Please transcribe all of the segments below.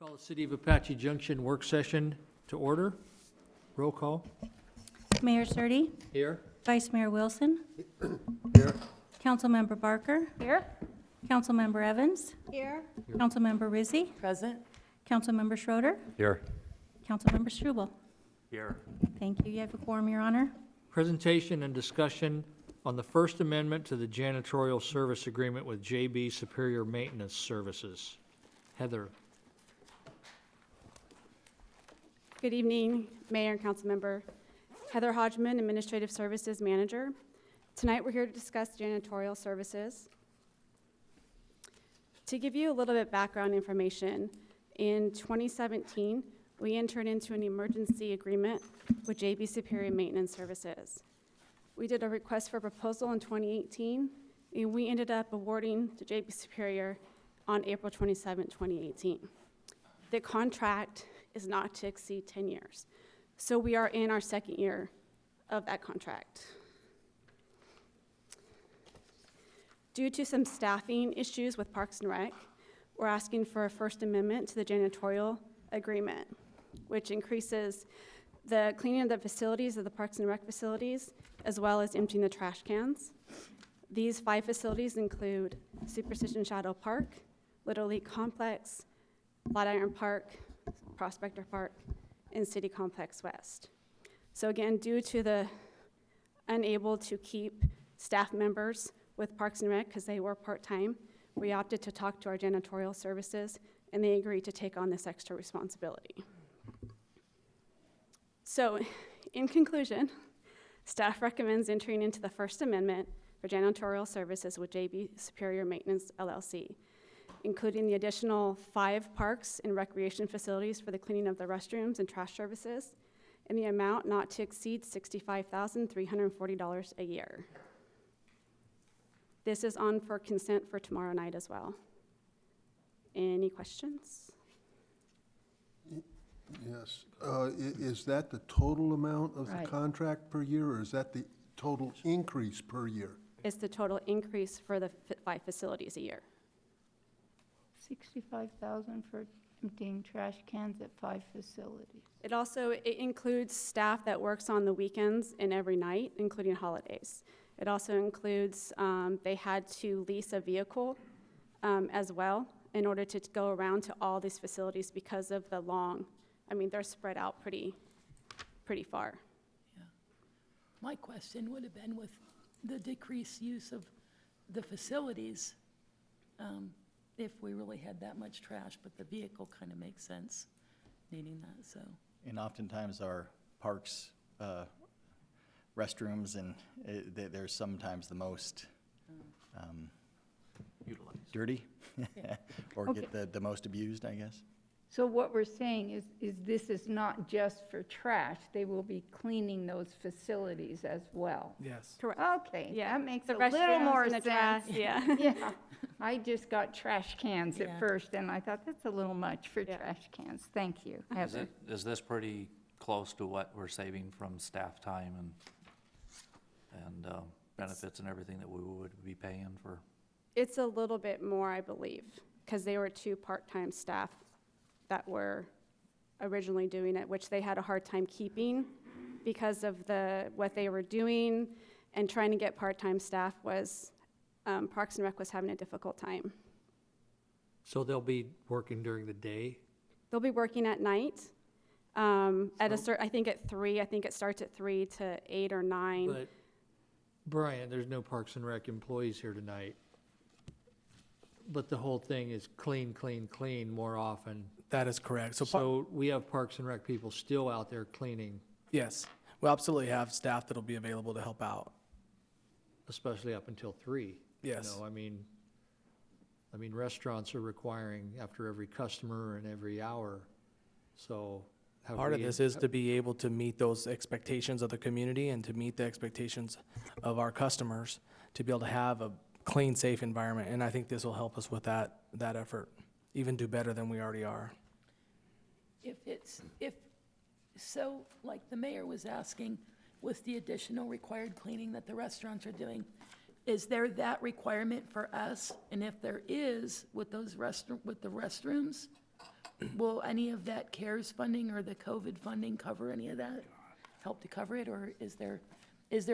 Call the City of Apache Junction work session to order. Roll call. Mayor Surtee, Here. Vice Mayor Wilson, Here. Councilmember Barker, Here. Councilmember Evans, Here. Councilmember Rizzi, Present. Councilmember Schroeder, Here. Councilmember Struble. Here. Thank you. You have a quorum, Your Honor. Presentation and discussion on the First Amendment to the janitorial service agreement with JB Superior Maintenance Services. Heather. Good evening, Mayor and Councilmember. Heather Hodgman, Administrative Services Manager. Tonight we're here to discuss janitorial services. To give you a little bit background information, in 2017, we entered into an emergency agreement with JB Superior Maintenance Services. We did a request for proposal in 2018, and we ended up awarding to JB Superior on April 27, 2018. The contract is not to exceed 10 years. So we are in our second year of that contract. Due to some staffing issues with Parks and Rec, we're asking for a First Amendment to the janitorial agreement, which increases the cleaning of the facilities of the Parks and Rec facilities, as well as emptying the trash cans. These 5 facilities include Superstition Shadows Park, Little League Complex, Flatiron Park, Prospector Park, and City Complex West. So again, due to the unable to keep staff members with Parks and Rec because they were part-time, we opted to talk to our janitorial services, and they agreed to take on this extra responsibility. So in conclusion, staff recommends entering into the First Amendment for janitorial services with JB Superior Maintenance LLC, including the additional 5 parks and recreation facilities for the cleaning of the restrooms and trash services, in the amount not to exceed $65,340 a year. This is on for consent for tomorrow night as well. Any questions? Yes. Is that the total amount of the Right. contract per year, or is that the total increase per year? It's the total increase for the 5 facilities a year. 65,000 for emptying trash cans at 5 facilities. It includes staff that works on the weekends and every night, including holidays. It also includes, they had to lease a vehicle as well in order to go around to all these facilities because of the they're spread out pretty far. Yeah. My question would have been with the decreased use of the facilities, if we really had that much trash, but the vehicle kind of makes sense needing that, so. And oftentimes our parks, restrooms, and they're sometimes the most dirty, or Okay. get the most abused, I guess. So what we're saying is this is not just for trash, they will be cleaning those facilities as well. Yes. Correct. Okay, Yeah. that makes The a little restrooms more and the sense. trash, yeah. Yeah, I just got trash cans Yeah. at first, and I thought, that's a little much for Yeah. trash cans. Thank you, Is Heather. is this pretty close to what we're saving from staff time and benefits and everything that we would be paying for? It's a little bit more, I believe, because they were 2 part-time staff that were originally doing it, which they had a hard time keeping because of what they were doing, and trying to get part-time staff was, Parks and Rec was having a difficult time. So they'll be working during the day? They'll be working at night, I think at 3, I think it starts at 3 to 8 or 9. But, Brian, there's no Parks and Rec employees here tonight. But the whole thing is clean, clean, clean more often. That is correct. So we have Parks and Rec people still out there cleaning, Yes, we absolutely have staff that'll be available to help out. especially up until 3. Yes. You know, I mean, restaurants are requiring after every customer and every hour, so. have Part of we- this is to be able to meet those expectations of the community and to meet the expectations of our customers, to be able to have a clean, safe environment. And I think this will help us with that effort, even do better than we already are. So, like the mayor was asking, with the additional required cleaning that the restaurants are doing, is there that requirement for us? And if there is, with the restrooms, will any of that CARES funding or the COVID funding cover any of that? Help to cover it, or is there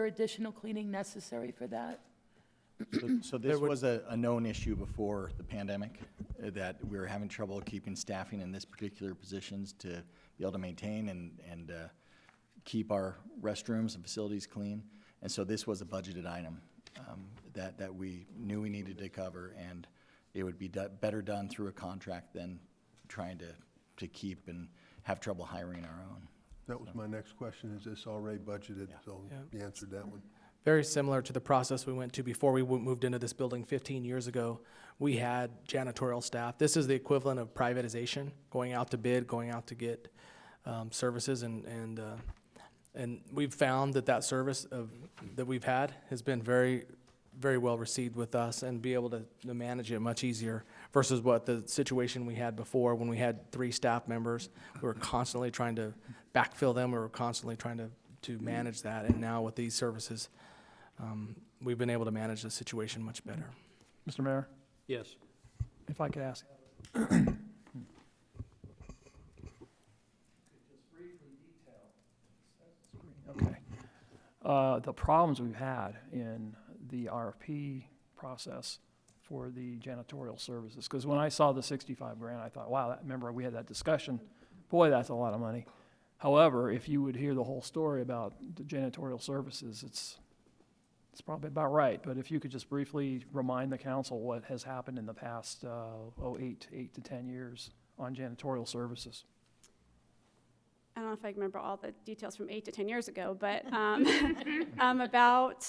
additional cleaning necessary for that? So this was a known issue before the pandemic, that we were having trouble keeping staffing in this particular positions to be able to maintain and keep our restrooms and facilities clean. And so this was a budgeted item that we knew we needed to cover, and it would be better done through a contract than trying to keep and have trouble hiring our own. That was my next question. Is this already budgeted? So you answered that one. Very similar to the process we went to before we moved into this building 15 years ago. We had janitorial staff. This is the equivalent of privatization, going out to bid, going out to get services, and we've found that service that we've had has been very, very well received with us, and be able to manage it much easier versus what the situation we had before when we had 3 staff members. We were constantly trying to backfill them. We were constantly trying to manage that, and now with these services, we've been able to manage the situation much better. Mr. Mayor, Yes. if I could ask. Okay. The problems we've had in the RFP process for the janitorial services, because when I saw the 65 grand, I thought, wow, remember we had that discussion, boy, that's a lot of money. However, if you would hear the whole story about the janitorial services, it's probably about right. But if you could just briefly remind the council what has happened in the past 8 to 10 years on janitorial services. I don't know if I can remember all the details from 8 to 10 years ago, but about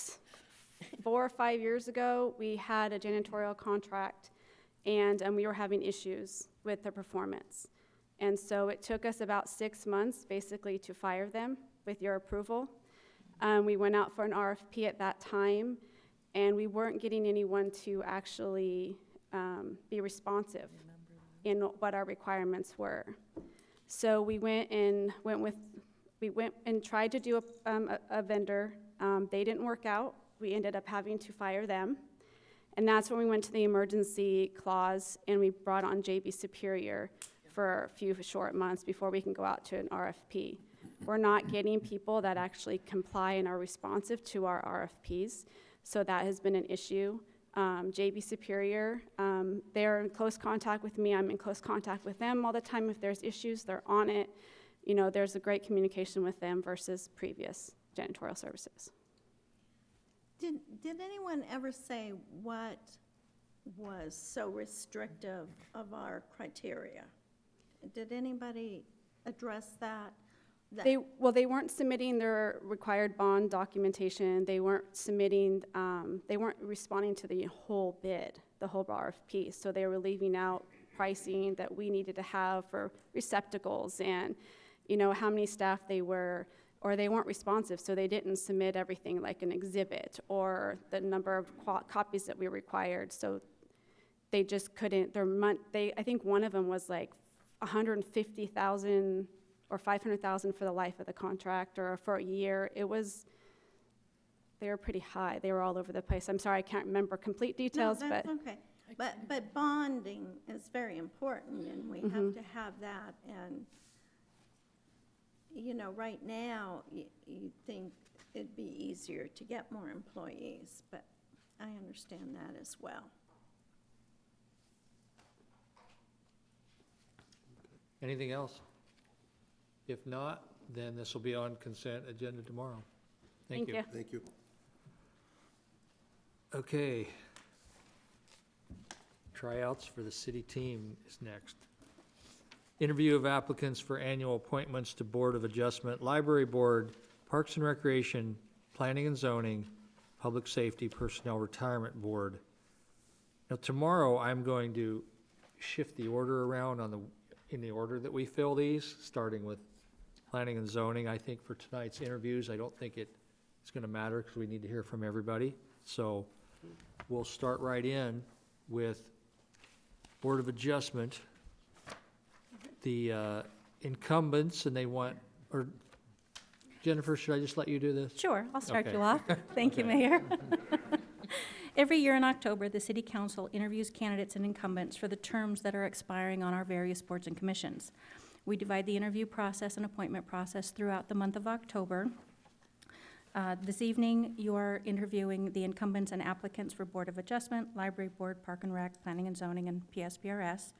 4 or 5 years ago, we had a janitorial contract, and we were having issues with the performance. And so it took us about 6 months, basically, to fire them with your approval. We went out for an RFP at that time, and we weren't getting anyone to actually be responsive in what our requirements were. So we went and tried to do a vendor. They didn't work out. We ended up having to fire them. And that's when we went to the emergency clause, and we brought on JB Superior for a few short months before we can go out to an RFP. We're not getting people that actually comply and are responsive to our RFPs, so that has been an issue. JB Superior, they're in close contact with me. I'm in close contact with them all the time. If there's issues, they're on it. You know, there's a great communication with them versus previous janitorial services. Did anyone ever say what was so restrictive of our criteria? Did anybody address that? They weren't submitting their required bond documentation. They weren't submitting, they weren't responding to the whole bid, the whole RFP. So they were leaving out pricing that we needed to have for receptacles and, you know, how many staff they were, or they weren't responsive, so they didn't submit everything like an exhibit or the number of copies that we required. So they just couldn't, I think one of them was like $150,000 or $500,000 for the life of the contract, or for a year. They were pretty high. They were all over the place. I'm sorry, I can't remember complete details, no, that's but okay. But bonding is very important, and we have to have that. And you know, right now you think it'd be easier to get more employees, but I understand that as well. Anything else? If not, then this will be on consent agenda tomorrow. Thank you. Thank you. Okay. Tryouts for the city team is next. Interview of applicants for annual appointments to Board of Adjustment, Library Board, Parks and Recreation, Planning and Zoning, Public Safety, Personnel Retirement Board. Now, tomorrow, I'm going to shift the order around in the order that we fill these, starting with Planning and Zoning. I think for tonight's interviews, I don't think it's going to matter because we need to hear from everybody. So we'll start right in with Board of Adjustment. The incumbents, and they want, or Jennifer, should I just let you do this? Sure, I'll start Okay. you off. Thank you, Mayor. Every year in October, the City Council interviews candidates and incumbents for the terms that are expiring on our various boards and commissions. We divide the interview process and appointment process throughout the month of October. This evening, you are interviewing the incumbents and applicants for Board of Adjustment, Library Board, Park and Rec, Planning and Zoning, and PSPRS.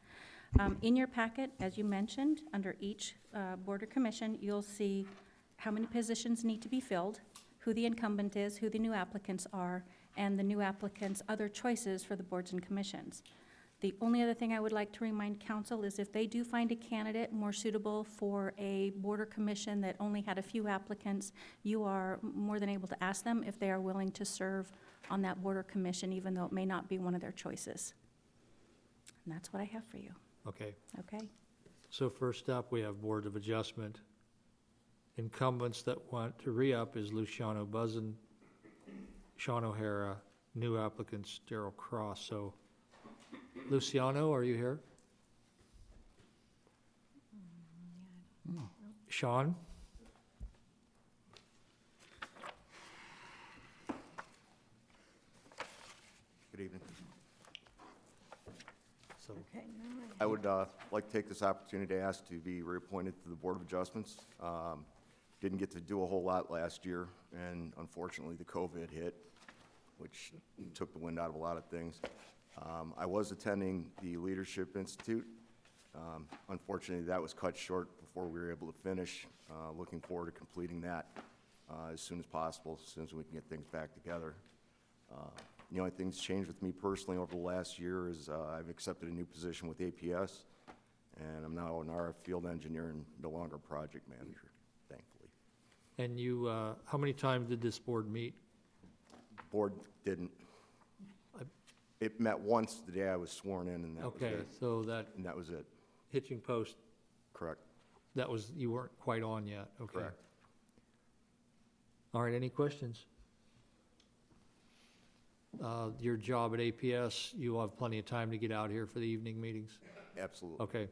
In your packet, as you mentioned, under each board or commission, you'll see how many positions need to be filled, who the incumbent is, who the new applicants are, and the new applicants' other choices for the boards and commissions. The only other thing I would like to remind council is if they do find a candidate more suitable for a board or commission that only had a few applicants, you are more than able to ask them if they are willing to serve on that board or commission, even though it may not be one of their choices. And that's what I have for you. Okay, Okay? so first up, we have Board of Adjustment. Incumbents that want to re-up is Luciano Buzzin, Sean O'Hara, new applicants, Daryl Cross. So, Luciano, are you here? Sean? Good evening. So, Okay, now I would like to take this opportunity to ask to be reappointed to the Board of Adjustments. Didn't get to do a whole lot last year, and unfortunately, the COVID hit, which took the wind out of a lot of things. I was attending the Leadership Institute. Unfortunately, that was cut short before we were able to finish. Looking forward to completing that as soon as possible, as soon as we can get things back together. The only thing that's changed with me personally over the last year is I've accepted a new position with APS, and I'm now an RF field engineer and no longer a project manager, thankfully. and you, how many times did this board meet? Board didn't. It met once the day I was sworn in, and that was Okay, it. so that And that was it, hitching post, correct, that was, you weren't quite on yet, okay. correct. All right, any questions? Your job at APS, you will have plenty of time to get out here for the evening meetings? Absolutely. Okay,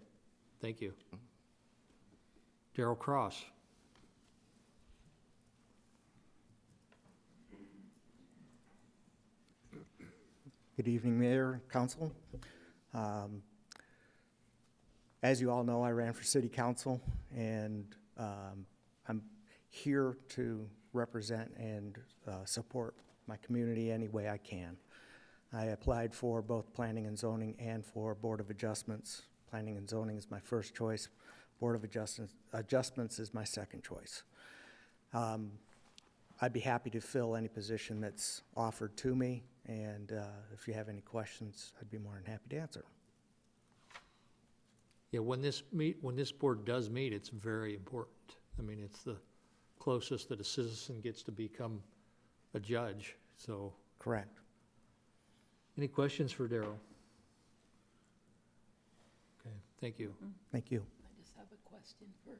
thank you. Daryl Cross. Good evening, Mayor, Council. As you all know, I ran for City Council, and I'm here to represent and support my community any way I can. I applied for both Planning and Zoning and for Board of Adjustments. Planning and Zoning is my first choice. Board of Adjustments is my second choice. I'd be happy to fill any position that's offered to me, and if you have any questions, I'd be more than happy to answer. Yeah, when this board does meet, it's very important. I mean, it's the closest that a citizen gets to become a judge, so. Correct. Any questions for Daryl? Okay, thank you. Thank you. I just have a question for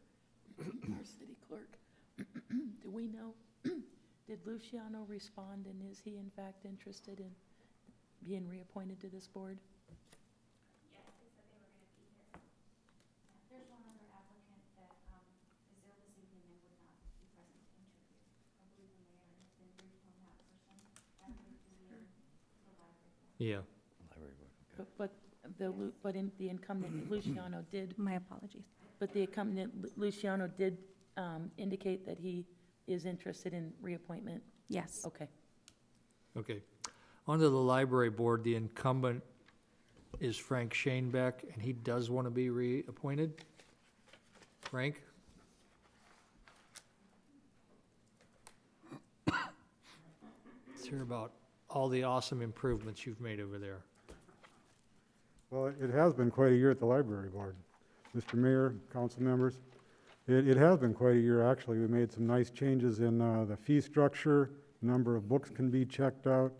our city clerk. Do we know, did Luciano respond, and is he in fact interested in being reappointed to this board? Yes, they said they were going to be here. There's one other applicant that is there this evening and would not be present to interview. I believe the mayor has been briefed on that person and the library board. Yeah, But the incumbent Luciano did, My apologies. but the incumbent Luciano did indicate that he is interested in reappointment? Yes. Okay. okay. Onto the library board, the incumbent is Frank Shanebeck, and he does want to be reappointed. Frank? Let's hear about all the awesome improvements you've made over there. Well, it has been quite a year at the library board. Mr. Mayor, council members, it has been quite a year, actually. We made some nice changes in the fee structure, number of books can be checked out,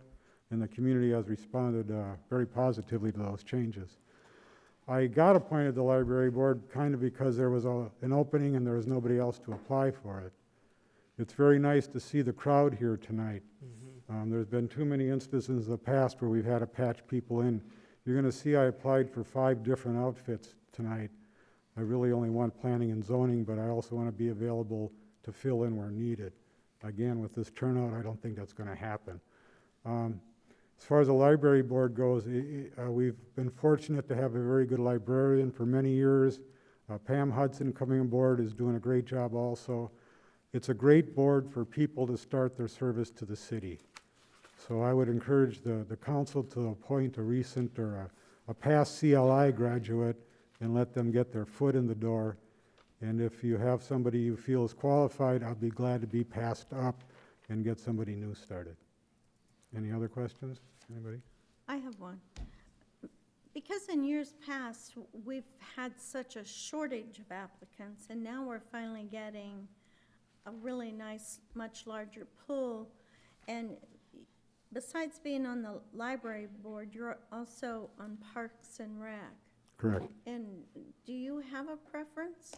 and the community has responded very positively to those changes. I got appointed to the library board kind of because there was an opening and there was nobody else to apply for it. It's very nice to see the crowd here tonight. There's been too many instances in the past where we've had to patch people in. You're going to see I applied for 5 different outfits tonight. I really only want planning and zoning, but I also want to be available to fill in where needed. Again, with this turnout, I don't think that's going to happen. As far as the library board goes, we've been fortunate to have a very good librarian for many years. Pam Hudson coming aboard is doing a great job also. It's a great board for people to start their service to the city. So I would encourage the council to appoint a recent or a past CLI graduate and let them get their foot in the door. And if you have somebody you feel is qualified, I'll be glad to be passed up and get somebody new started. Any other questions? Anybody? I have one. Because in years past, we've had such a shortage of applicants, and now we're finally getting a really nice, much larger pool. And besides being on the library board, you're also on Parks and Rec. Correct. And do you have a preference?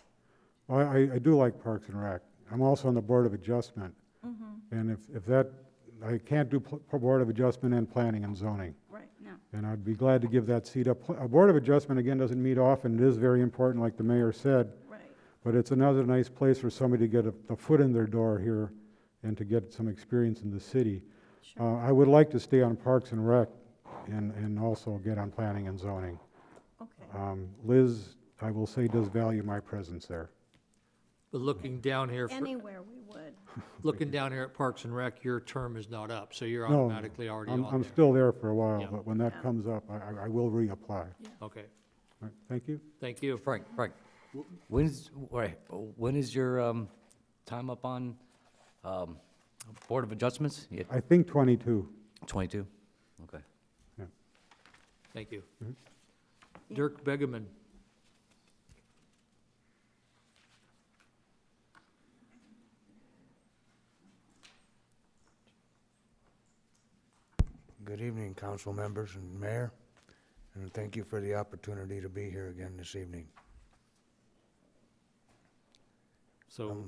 Well, I do like Parks and Rec. I'm also on the Board of Adjustment. And if that, I can't do Board of Adjustment and Planning and Zoning. Right, no. And I'd be glad to give that seat up. A Board of Adjustment, again, doesn't meet often. It is very important, like the mayor said. Right. But it's another nice place for somebody to get a foot in their door here and to get some experience in the city. Sure. I would like to stay on Parks and Rec and also get on Planning and Zoning. Okay. Liz, I will say, does value my presence there. But looking down here, Anywhere we would. looking down here at Parks and Rec, your term is not up, so you're No, automatically already on there. I'm still there for a while, Yeah. but when that comes up, I will reapply. Okay, All right, thank you. thank you. Frank, when is your time up on Board of Adjustments? I think 22. 22? Okay. Thank you. Dirk Begeman. Good evening, council members and mayor, and thank you for the opportunity to be here again this evening. So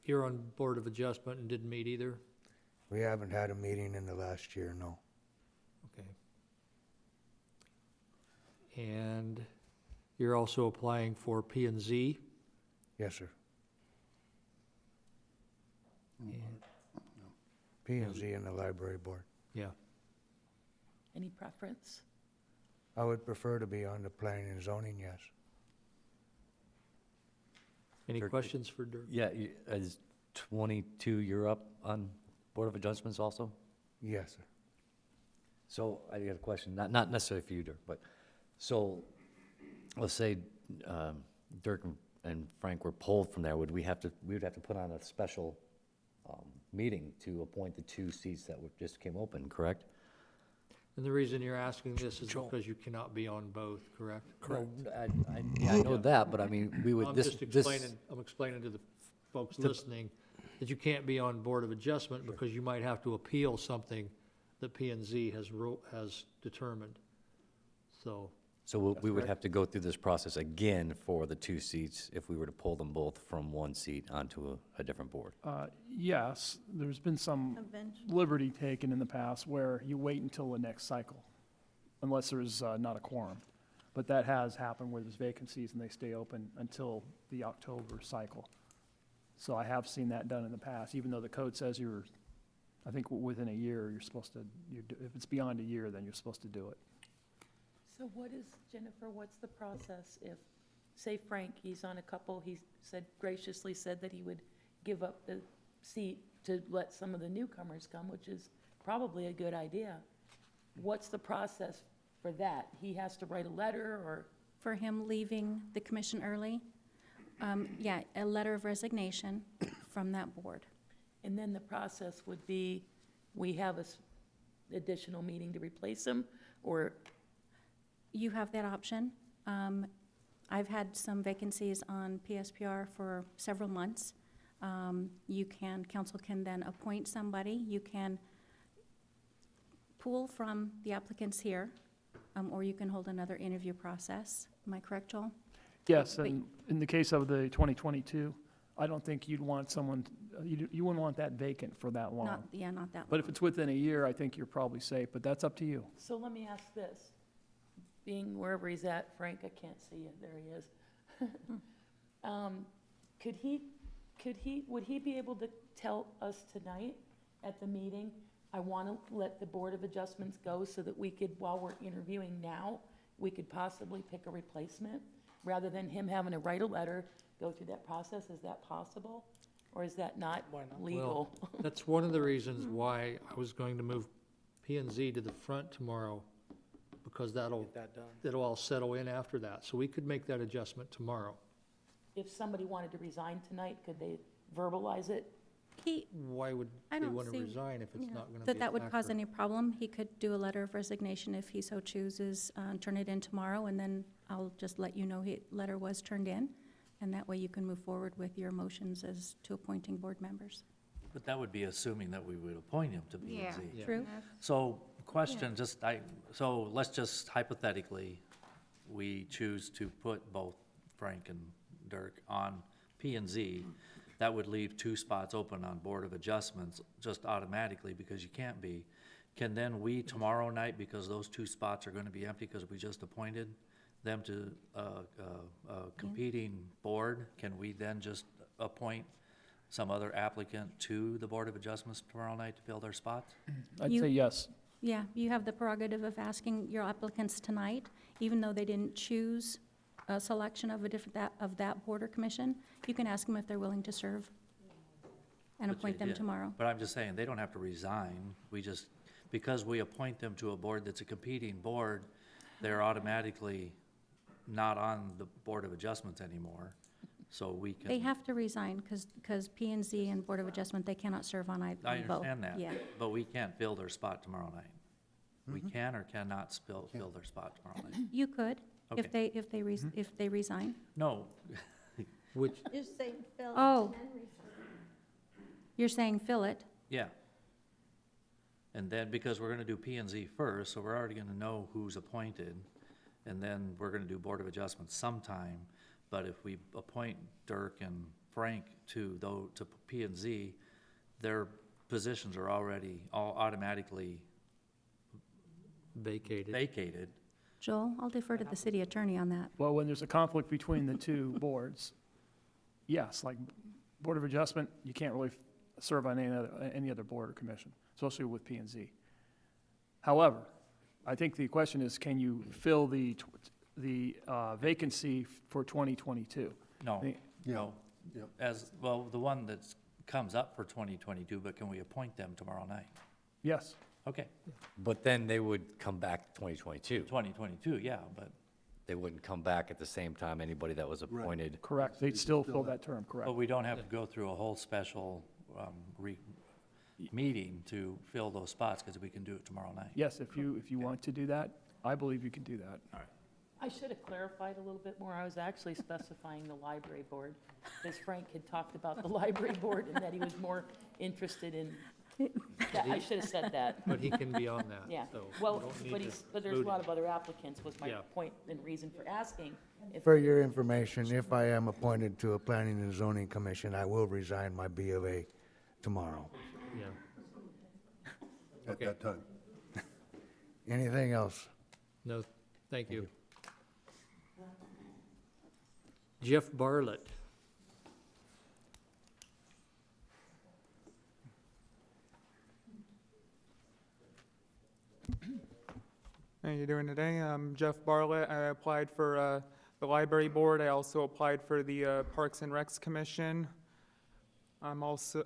you're on Board of Adjustment and didn't meet either? We haven't had a meeting in the last year, no. Okay. And you're also applying for P and Z? Yes, sir. And- P and Z and the library board. Yeah. Any preference? I would prefer to be on the planning and zoning, yes. Any Dirk, questions for Dirk? Yeah, is 22, you're up on Board of Adjustments also? Yes, sir. So I got a question, not necessarily for you, Dirk, but, so, let's say Dirk and Frank were pulled from there, we would have to put on a special meeting to appoint the 2 seats that just came open, correct? And the reason you're asking this is because you cannot be on both, correct? Correct. I know that, but I mean, we would, I'm this, just explaining to the folks listening that you can't be on Board of Adjustment because you might have to appeal something that P and Z has determined. So, So we would have to go through this process again for the 2 seats if we were to pull them both from one seat onto a different board? Yes, there's been some Eventually. liberty taken in the past where you wait until the next cycle, unless there's not a quorum. But that has happened where there's vacancies and they stay open until the October cycle. So I have seen that done in the past, even though the code says I think within a year, you're supposed to, if it's beyond a year, then you're supposed to do it. So what is, Jennifer, what's the process if, say Frank, he's on a couple, he graciously said that he would give up the seat to let some of the newcomers come, which is probably a good idea. What's the process for that? He has to write a letter or? For him leaving the commission early, yeah, a letter of resignation from that board. And then the process would be, we have additional meeting to replace him, or? You have that option. I've had some vacancies on PSPR for several months. Council can then appoint somebody. You can pull from the applicants here, or you can hold another interview process. Am I correct, Joel? Yes, Wait. and in the case of the 2022, I don't think you'd want someone, you wouldn't want that vacant for that long. Not that long. But if it's within a year, I think you're probably safe, but that's up to you. So let me ask this, being wherever he's at, Frank, I can't see you, there he is. Would he be able to tell us tonight at the meeting I want to let the Board of Adjustments go so that we could, while we're interviewing now, we could possibly pick a replacement, rather than him having to write a letter, go through that process. Is that possible? Or is that not legal? Well, that's one of the reasons why I was going to move P and Z to the front tomorrow, because that'll all settle in after that. So we could make that adjustment tomorrow. If somebody wanted to resign tonight, could they verbalize it? Why would I they don't want to see, resign if it's yeah, not going to be a that would cause factor? any problem. He could do a letter of resignation if he so chooses, turn it in tomorrow, and then I'll just let you know his letter was turned in, and that way you can move forward with your motions as to appointing board members. But that would be assuming that we would appoint him to P and Z. Yeah. True. So, question, so let's just hypothetically, we choose to put both Frank and Dirk on P and Z. That would leave 2 spots open on Board of Adjustments just automatically, because you can't be. Can then we tomorrow night, because those 2 spots are gonna be empty because we just appointed them to a competing board, can we then just appoint some other applicant to the Board of Adjustments tomorrow night to fill their spots? I'd You- say yes. Yeah, you have the prerogative of asking your applicants tonight, even though they didn't choose a selection of that board or commission. You can ask them if they're willing to serve and But appoint they them did. tomorrow. But I'm just saying, they don't have to resign. We just, because we appoint them to a board that's a competing board, they're automatically not on the Board of Adjustments anymore, so we can. They have to resign, because P and Z and Board of Adjustment, they cannot serve on either. I both. understand that, Yeah. but we can't fill their spot tomorrow night. We can or cannot fill their spot tomorrow night. You could, Okay. if they resign. No, Which, You're saying Phil Oh. and Henry. You're saying fill it. yeah. And then, because we're gonna do P and Z first, so we're already gonna know who's appointed, and then we're gonna do Board of Adjustments sometime. But if we appoint Dirk and Frank to P and Z, their positions are already all automatically vacated. Joel, I'll defer to the city attorney on that. Well, when there's a conflict between the 2 boards, yes, like Board of Adjustment, you can't really serve on any other board or commission, especially with P and Z. However, I think the question is, can you fill the vacancy for 2022? No, The- no. Yep. As, well, the one that comes up for 2022, but can we appoint them tomorrow night? Yes. Okay, But then they would come back 2022. 2022, yeah, but They wouldn't come back at the same time anybody that was appointed. Correct. They'd still fill that term, correct. But we don't have to go through a whole special meeting to fill those spots, because we can do it tomorrow night. Yes, if you want to do that, I believe you can do that. All right. I should have clarified a little bit more. I was actually specifying the library board, because Frank had talked about the library board and that he was more interested in, I should have said that. but he can be on that, Yeah, so you well, don't need but to he's, but there's a include lot him. of other applicants, was my Yeah. point and reason for asking. If For your information, if I am appointed to a planning and zoning commission, I will resign my B of A tomorrow. Yeah. At Okay. that time. Anything else? No, thank you. Jeff Bartlett. How you doing today? I'm Jeff Bartlett. I applied for the library board. I also applied for the Parks and Recs Commission. I'm also,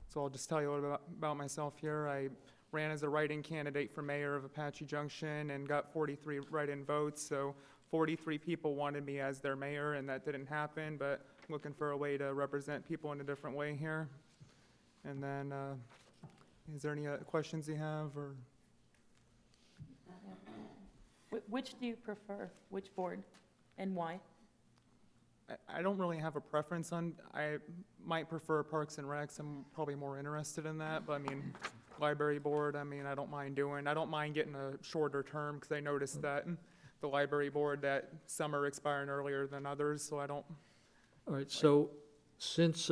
so I'll just tell you a little bit about myself here. I ran as a write-in candidate for mayor of Apache Junction and got 43 write-in votes. So 43 people wanted me as their mayor, and that didn't happen, but looking for a way to represent people in a different way here. And then, is there any questions you have, or? Which do you prefer? Which board and why? I don't really have a preference on, I might prefer Parks and Recs. I'm probably more interested in that, but I mean, library board, I mean, I don't mind getting a shorter term, because I noticed that the library board, that some are expiring earlier than others, so I don't. All right, so since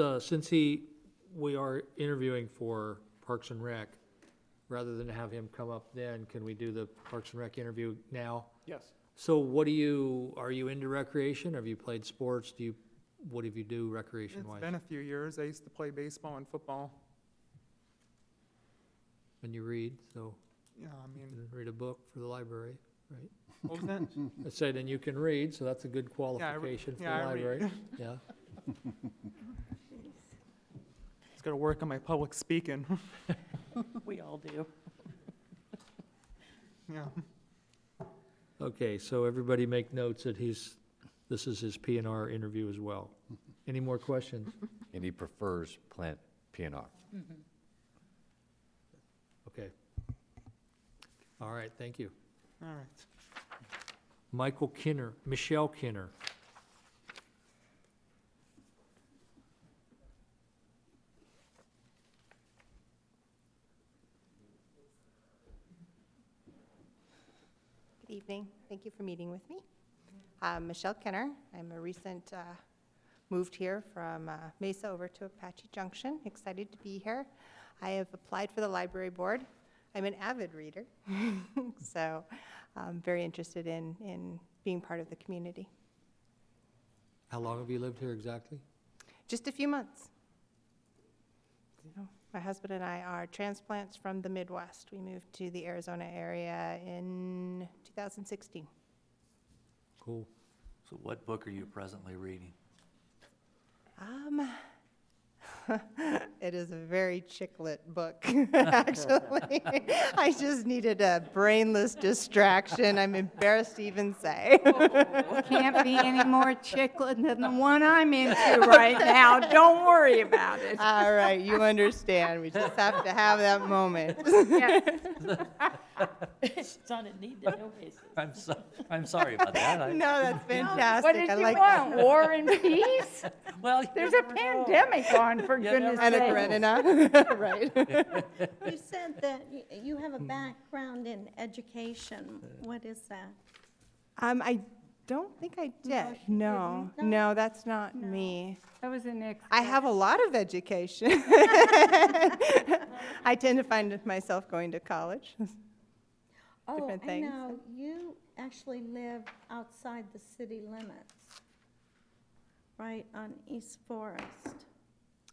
we are interviewing for Parks and Rec, rather than have him come up then, can we do the Parks and Rec interview now? Yes. So are you into recreation? Have you played sports? What have you do It's recreation-wise? been a few years. I used to play baseball and football. and you read, so Yeah, I you mean, can read a book for the library, right? what was that? I said, and you can read, so that's a good I qualification for the yeah, I read. library. Yeah. Just gotta work on my public speaking. We all do. Yeah. Okay, so everybody make notes that this is his PNR interview as well. Any more questions? And he prefers plant PNR. Okay. All right, thank you. All right. Michelle Kinner. Good evening. Thank you for meeting with me. I'm Michelle Kenner. I'm a recent moved here from Mesa over to Apache Junction. Excited to be here. I have applied for the library board. I'm an avid reader, so I'm very interested in being part of the community. How long have you lived here exactly? Just a few months. My husband and I are transplants from the Midwest. We moved to the Arizona area in 2016. Cool. So what book are you presently reading? It is a very chick-lit book, actually. I just needed a brainless distraction, I'm embarrassed to even say. Can't be any more chicklet than the one I'm into right now. Don't worry about it. All right, you understand. We just have to have that moment. It's on a need-to-know basis. I'm sorry about that. No, that's fantastic. What did I you like want, war and peace? Well, There's a pandemic on, for goodness Anna sake. Karenina, right. You said that you have a background in education. What is that? I don't think I did. No, didn't? no, that's not me. That was an ex. I have a lot of education. I tend to find myself going to college. Different Oh, things. and now you actually live outside the city limits, right, on East Forest?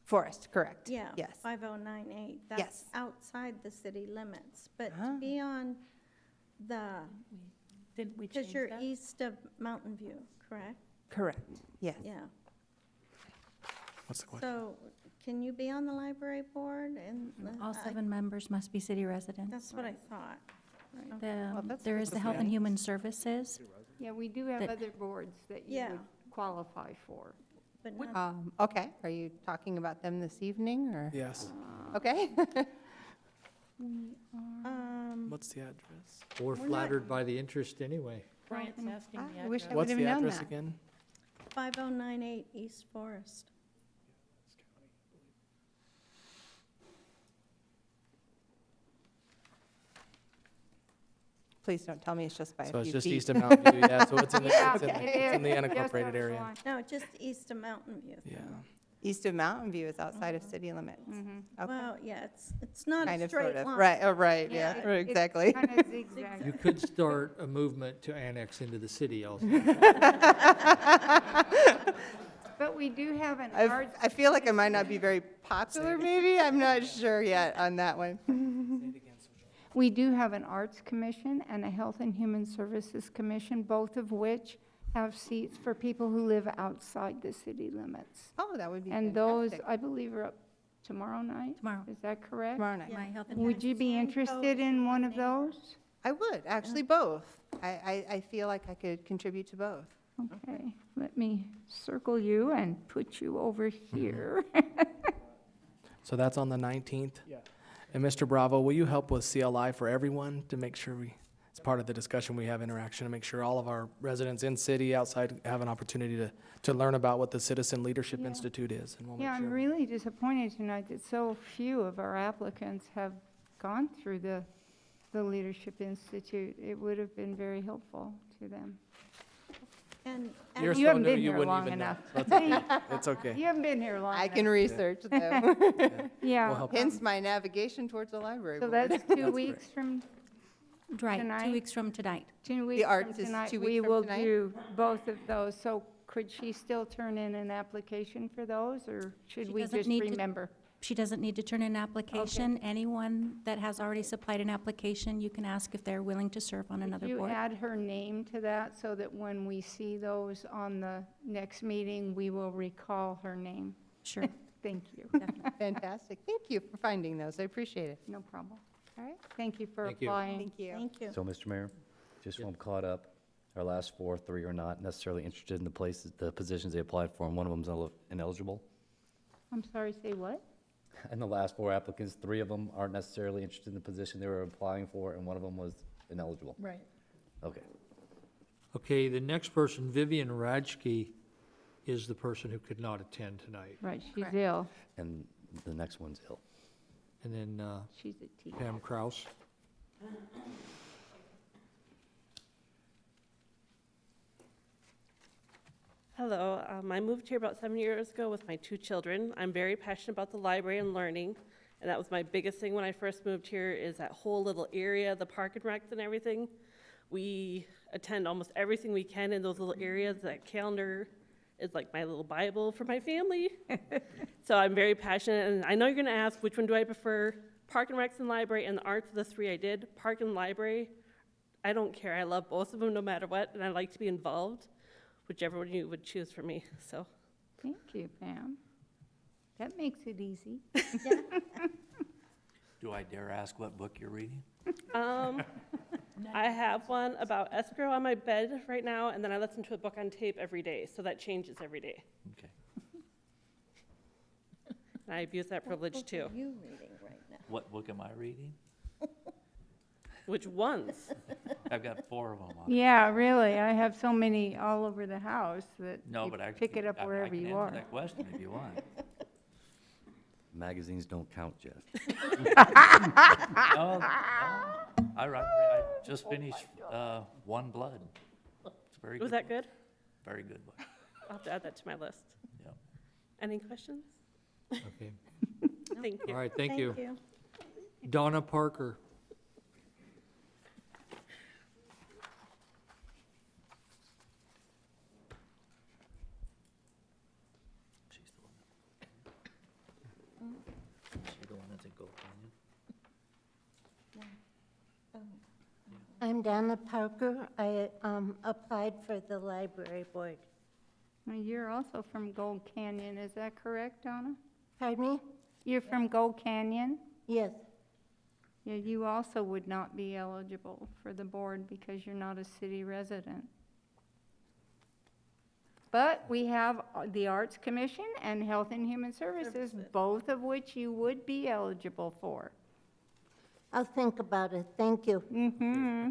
Forest, correct. Yeah. Yes. 5098. Yes. That's outside the city limits. But Ah. to be on the, Didn't we because change you're that? east of Mountain View, correct? Correct, yes. Yeah. What's the question? So can you be on the library board? And All 7 members must be city residents. That's what I thought. Well, that's There is the Health and Human Services. Yeah, we do have That- other boards that you Yeah. would qualify for. But not, Okay, are you talking about them this evening, or? Yes. Okay. What's the address? We're flattered by the interest anyway. Bryant's asking the I wish address. I What's would the have known address that. again? 5098 East Forest. Please don't tell me it's just by a few So feet. it's just east of Mountain View, yeah, so it's in the, Yeah, it's in it the- it's in the is. unincorporated Just area. outside. No, just east of Mountain View. Yeah. East of Mountain View is outside of city limits. Okay. Well, yeah, it's not Kind a of, sort straight of. line. Right, oh, right, yeah, it- right, it's exactly. kinda zigzag. You could start a movement to annex into the city also. But we do have an I arts, I feel like I might not be very popular, maybe, I'm not sure yet on that one. we do have an arts commission and a health and human services commission, both of which have seats for people who live outside the city limits. Oh, that would be And those, fantastic. I believe, are up tomorrow night? Tomorrow. Is that correct? Tomorrow night. My Health and Would you be interested in one of those? I would, actually, both. I feel like I could contribute to both. Okay, let me circle you and put you over here. So that's on the 19th? Yeah. And Mr. Bravo, will you help with CLI for everyone to make sure it's part of the discussion, we have interaction, to make sure all of our residents in city, outside, have an opportunity to learn about what the Citizen Leadership Yeah. Institute is, and we'll make Yeah, I'm sure. really disappointed tonight that so few of our applicants have gone through the Leadership Institute. It would have been very helpful to them. And You're You so haven't new, been you here wouldn't long even know. enough. That's okay. It's okay. You haven't been here long I enough. can research them. Yeah. We'll help. Hence my navigation towards the library So board. that's 2 weeks from Right, Tonight? 2 weeks from tonight. 2 weeks from arts is tonight. 2 We weeks from will tonight? do both of those. So could she still turn in an application for those, or should She we doesn't just need to- remember? She doesn't need to turn in an application. Anyone that has already supplied an application, you can ask if they're willing to serve on another Could you board. add her name to that so that when we see those on the next meeting, we will recall her name? Sure. Thank you. Fantastic. Thank you for finding those. I appreciate it. No problem. All right. Thank you for Thank you. applying. Thank you. Thank you. So, Mr. Mayor, just so I'm caught up, our last three are not necessarily interested in the positions they applied for, and one of them's ineligible. I'm sorry, say what? And the last 4 applicants, 3 of them aren't necessarily interested in the position they were applying for, and one of them was ineligible. Right. Okay. Okay, the next person, Vivian Radke, is the person who could not attend tonight. Right, she's ill. And the next one's ill. And then She's a T. Pam Kraus. Hello, I moved here about 7 years ago with my 2 children. I'm very passionate about the library and learning, and that was my biggest thing when I first moved here, is that whole little area, the park and recs and everything. We attend almost everything we can in those little areas. That calendar is like my little Bible for my family. So I'm very passionate, and I know you're gonna ask, which one do I prefer? Park and recs and library, and the arts are the 3 I did. Park and library, I don't care. I love both of them no matter what, and I like to be involved. Whichever one you would choose for me, so. Thank you, Pam. That makes it easy. Do I dare ask what book you're reading? I have one about escrow on my bed right now, and then I listen to a book on tape every day, so that changes every day. Okay. And I abuse that privilege too. What book are you reading right now? What book am I reading? Which ones? I've got 4 of them on. Yeah, really, I have so many all over the house that No, you but I pick it up wherever you I can are. answer that question if you want. Magazines don't count, Jeff. No, I just finished One Blood. It's a very Was good that book. good? Very good book. I'll have to add that to my list. Yep. Any questions? Okay. Thank you. All right, thank you. Donna Parker. She's the one that's in Gold Canyon. I'm Donna Parker. I applied for the library board. Well, you're also from Gold Canyon, is that correct, Donna? Pardon me? You're from Gold Canyon? Yes. Yeah, you also would not be eligible for the board because you're not a city resident. But we have the Arts Commission and Health and Human Services, both of which you would be eligible for. I'll think about it. Thank you. Mm-hmm.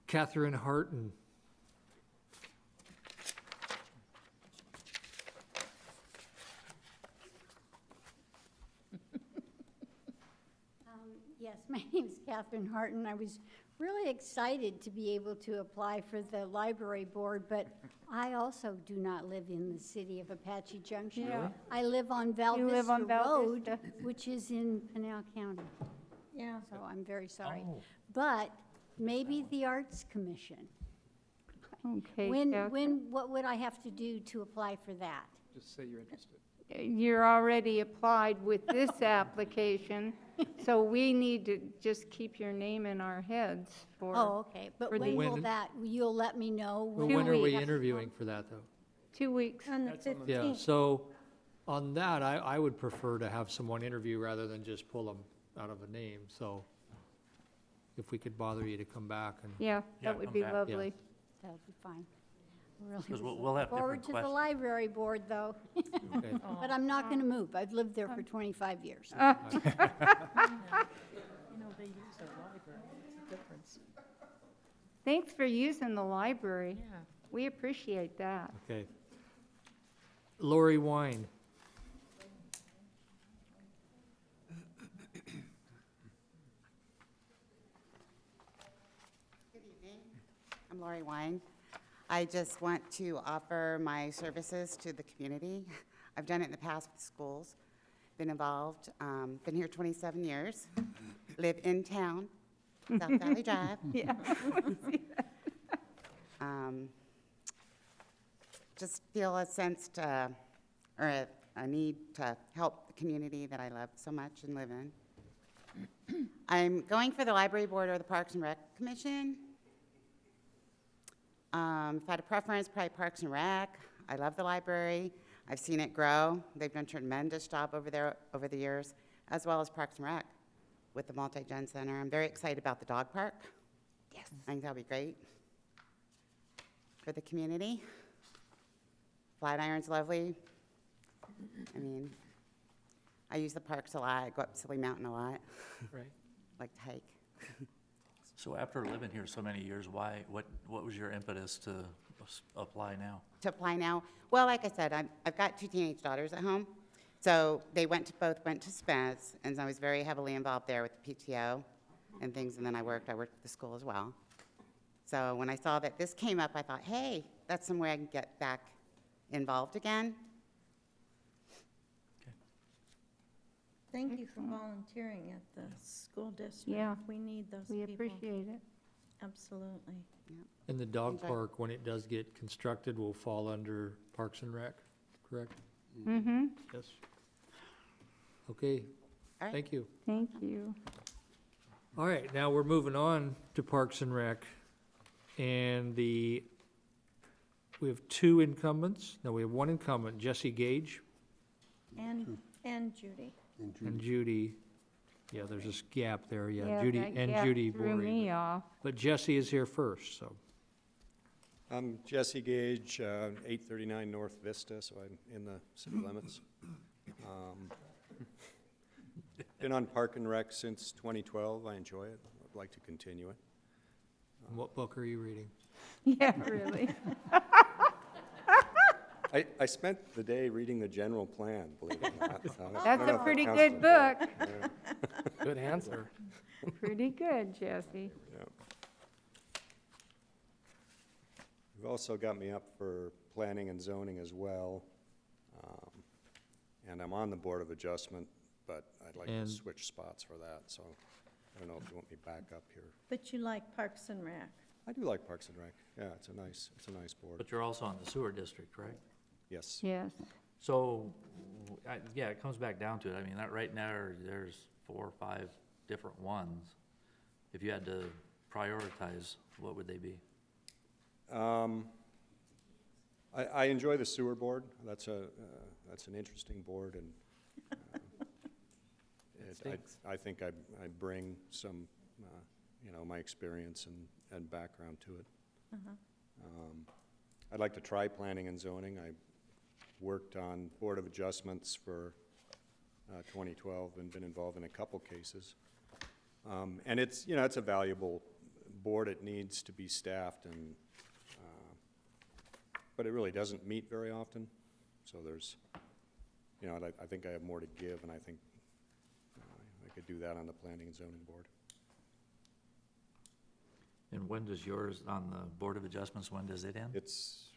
Catherine Harton. Yes, my name is Catherine Harton. I was really excited to be able to apply for the library board, but I also do not live in the city of Apache Junction. Really? I live on Val You live Vista on Val Road, Vista. which is in Pinal County. Yeah. So I'm very sorry. Oh. But maybe the Arts Commission. Okay, What would I have to do to apply for that? Just say you're interested. You're already applied with this application, so we need to just keep your name in our heads for. Oh, okay. But for when the- will that, you'll let me know? Well, Two when are we weeks. interviewing for that, though? 2 weeks. On the That's on the- 15th. Yeah, so on that, I would prefer to have someone interview rather than just pull them out of a name, so if we could bother you to come back and. Yeah, Yeah, that would come be back. lovely. That'll be fine. Really Because looking we'll have forward different to the questions. library board, though. Okay. But I'm not going to move. I've lived there for 25 years. You know, they use their library, it's a difference. Thanks for using the library. Yeah. We appreciate that. Okay. Lori Wine. Good evening. I'm Lori Wine. I just want to offer my services to the community. I've done it in the past with schools, been involved, been here 27 years, live in town, South Valley Drive. Yeah. Just feel a sense to, or a need to help the community that I love so much and live in. I'm going for the library board or the Parks and Rec Commission. If I had a preference, probably Parks and Rec. I love the library. I've seen it grow. They've done a tremendous job over there over the years, as well as Parks and Rec with the multi-gen center. I'm very excited about the dog park. Yes. I think that'll be great for the community. Flatiron's lovely. I mean, I use the parks a lot. I go up Silly Mountain a lot. Right. Like to hike. So after living here so many years, what was your impetus to apply now? To apply now? Well, like I said, I've got 2 teenage daughters at home. So they both went to SPES, and I was very heavily involved there with the PTO and things, and then I worked at the school as well. So when I saw that this came up, I thought, hey, that's somewhere I can get back involved again. Thank you for volunteering at the school district. Yeah. We need those We people. appreciate it. Absolutely. And the dog Enjoy. park, when it does get constructed, will fall under Parks and Rec, correct? Mm-hmm. Yes. Okay, All right. thank you. Thank you. All right, now we're moving on to Parks and Rec. And we have 2 incumbents. No, we have 1 incumbent, Jesse Gage And Judy. and Judy. Yeah, there's this gap there, yeah, Yeah, Judy that and gap Judy threw Bory. me off. But Jesse is here first, so. I'm Jesse Gage, 839 North Vista, so I'm in the city limits. Been on Park and Rec since 2012. I enjoy it. I'd like to continue it. What book are you reading? Yeah, really. I spent the day reading the general plan, believe it or not. I That's don't know a if it pretty counts good as book. Yeah. Good answer. Pretty good, Jesse. Yeah. You've also got me up for planning and zoning as well. And I'm on the Board of Adjustment, but I'd like And- to switch spots for that, so I don't know if you want me back up here. But you like Parks and Rec. I do like Parks and Rec. Yeah, it's a nice board. But you're also on the sewer district, right? Yes. Yes. So, yeah, it comes back down to it. I mean, that right now, there's 4 or 5 different ones. If you had to prioritize, what would they be? I enjoy the sewer board. That's an interesting board, and I think I bring some, my experience and background to it. I'd like to try planning and zoning. I worked on Board of Adjustments for 2012 and been involved in a couple cases. And it's a valuable board. It needs to be staffed, but it really doesn't meet very often. So there's, I think I have more to give, and I think I could do that on the Planning and Zoning Board. And when does yours, on the Board of Adjustments, when does it end? It's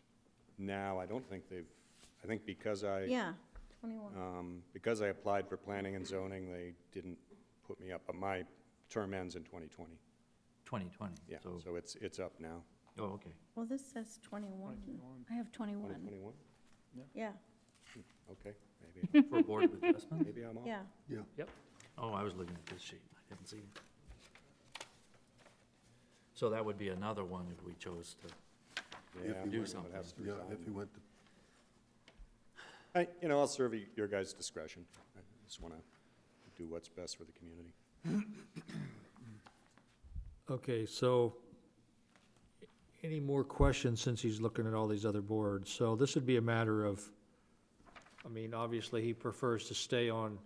now, I think because Yeah, 21. because I applied for planning and zoning, they didn't put me up, but my term ends in 2020. 2020? Yeah, so it's up now. Oh, okay. Well, this says 21. I have 21. 2021? Yeah, Okay, maybe. For Board of Adjustments? Maybe I'm off. yeah. Yeah. Yep. Oh, I was looking at this sheet. I didn't see it. So that would be another one if we chose to Yeah, If you do went- something. Yeah, if you went to I'll serve your guys' discretion. I just want to do what's best for the community. Okay, so any more questions since he's looking at all these other boards? So this would be a matter of, obviously he prefers to stay on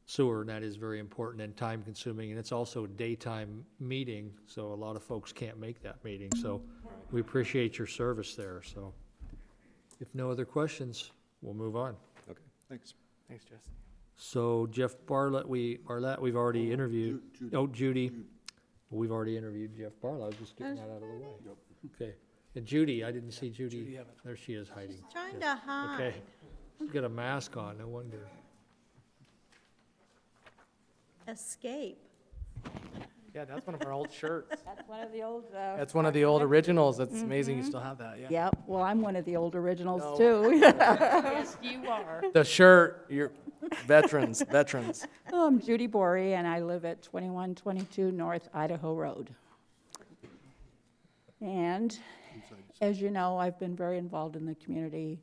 sewer, and that is very important and time consuming, and it's also a daytime meeting, so a lot of folks can't make that meeting, so we appreciate your service there, so. If no other questions, we'll move on. Okay, thanks. Thanks, Jesse. So Jeff Bartlett, we've already interviewed. Judy. We've already interviewed Jeff Bartlett. I was just getting that out of the way. Okay. And Judy, I didn't see Judy. There she is hiding. Trying to hide. Okay. She's got a mask on, no wonder. Escape. Yeah, that's one of our old shirts. That's one of the old. That's one of the old originals. That's amazing you still have that, yeah. Yep, well, I'm one of the old originals No. too. Yes, you are. The shirt, you're veterans, veterans. I'm Judy Bory, and I live at 2122 North Idaho Road. And as you know, I've been very involved in the community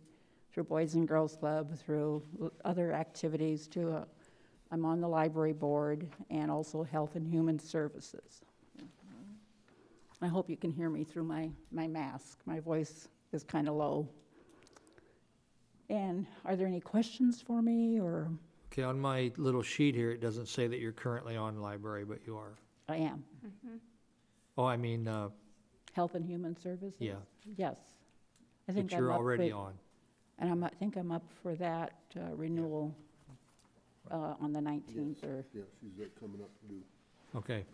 through Boys and Girls Club, through other activities too. I'm on the library board and also Health and Human Services. I hope you can hear me through my mask. My voice is kind of low. And are there any questions for me, or? Okay, on my little sheet here, it doesn't say that you're currently on library, but you are. I am. Oh, I mean, Health and Human Services? Yeah. Yes. I think but you're I'm up already for- on. And I think I'm up for that renewal on the 19th or. Yeah, she's coming up to do. Okay.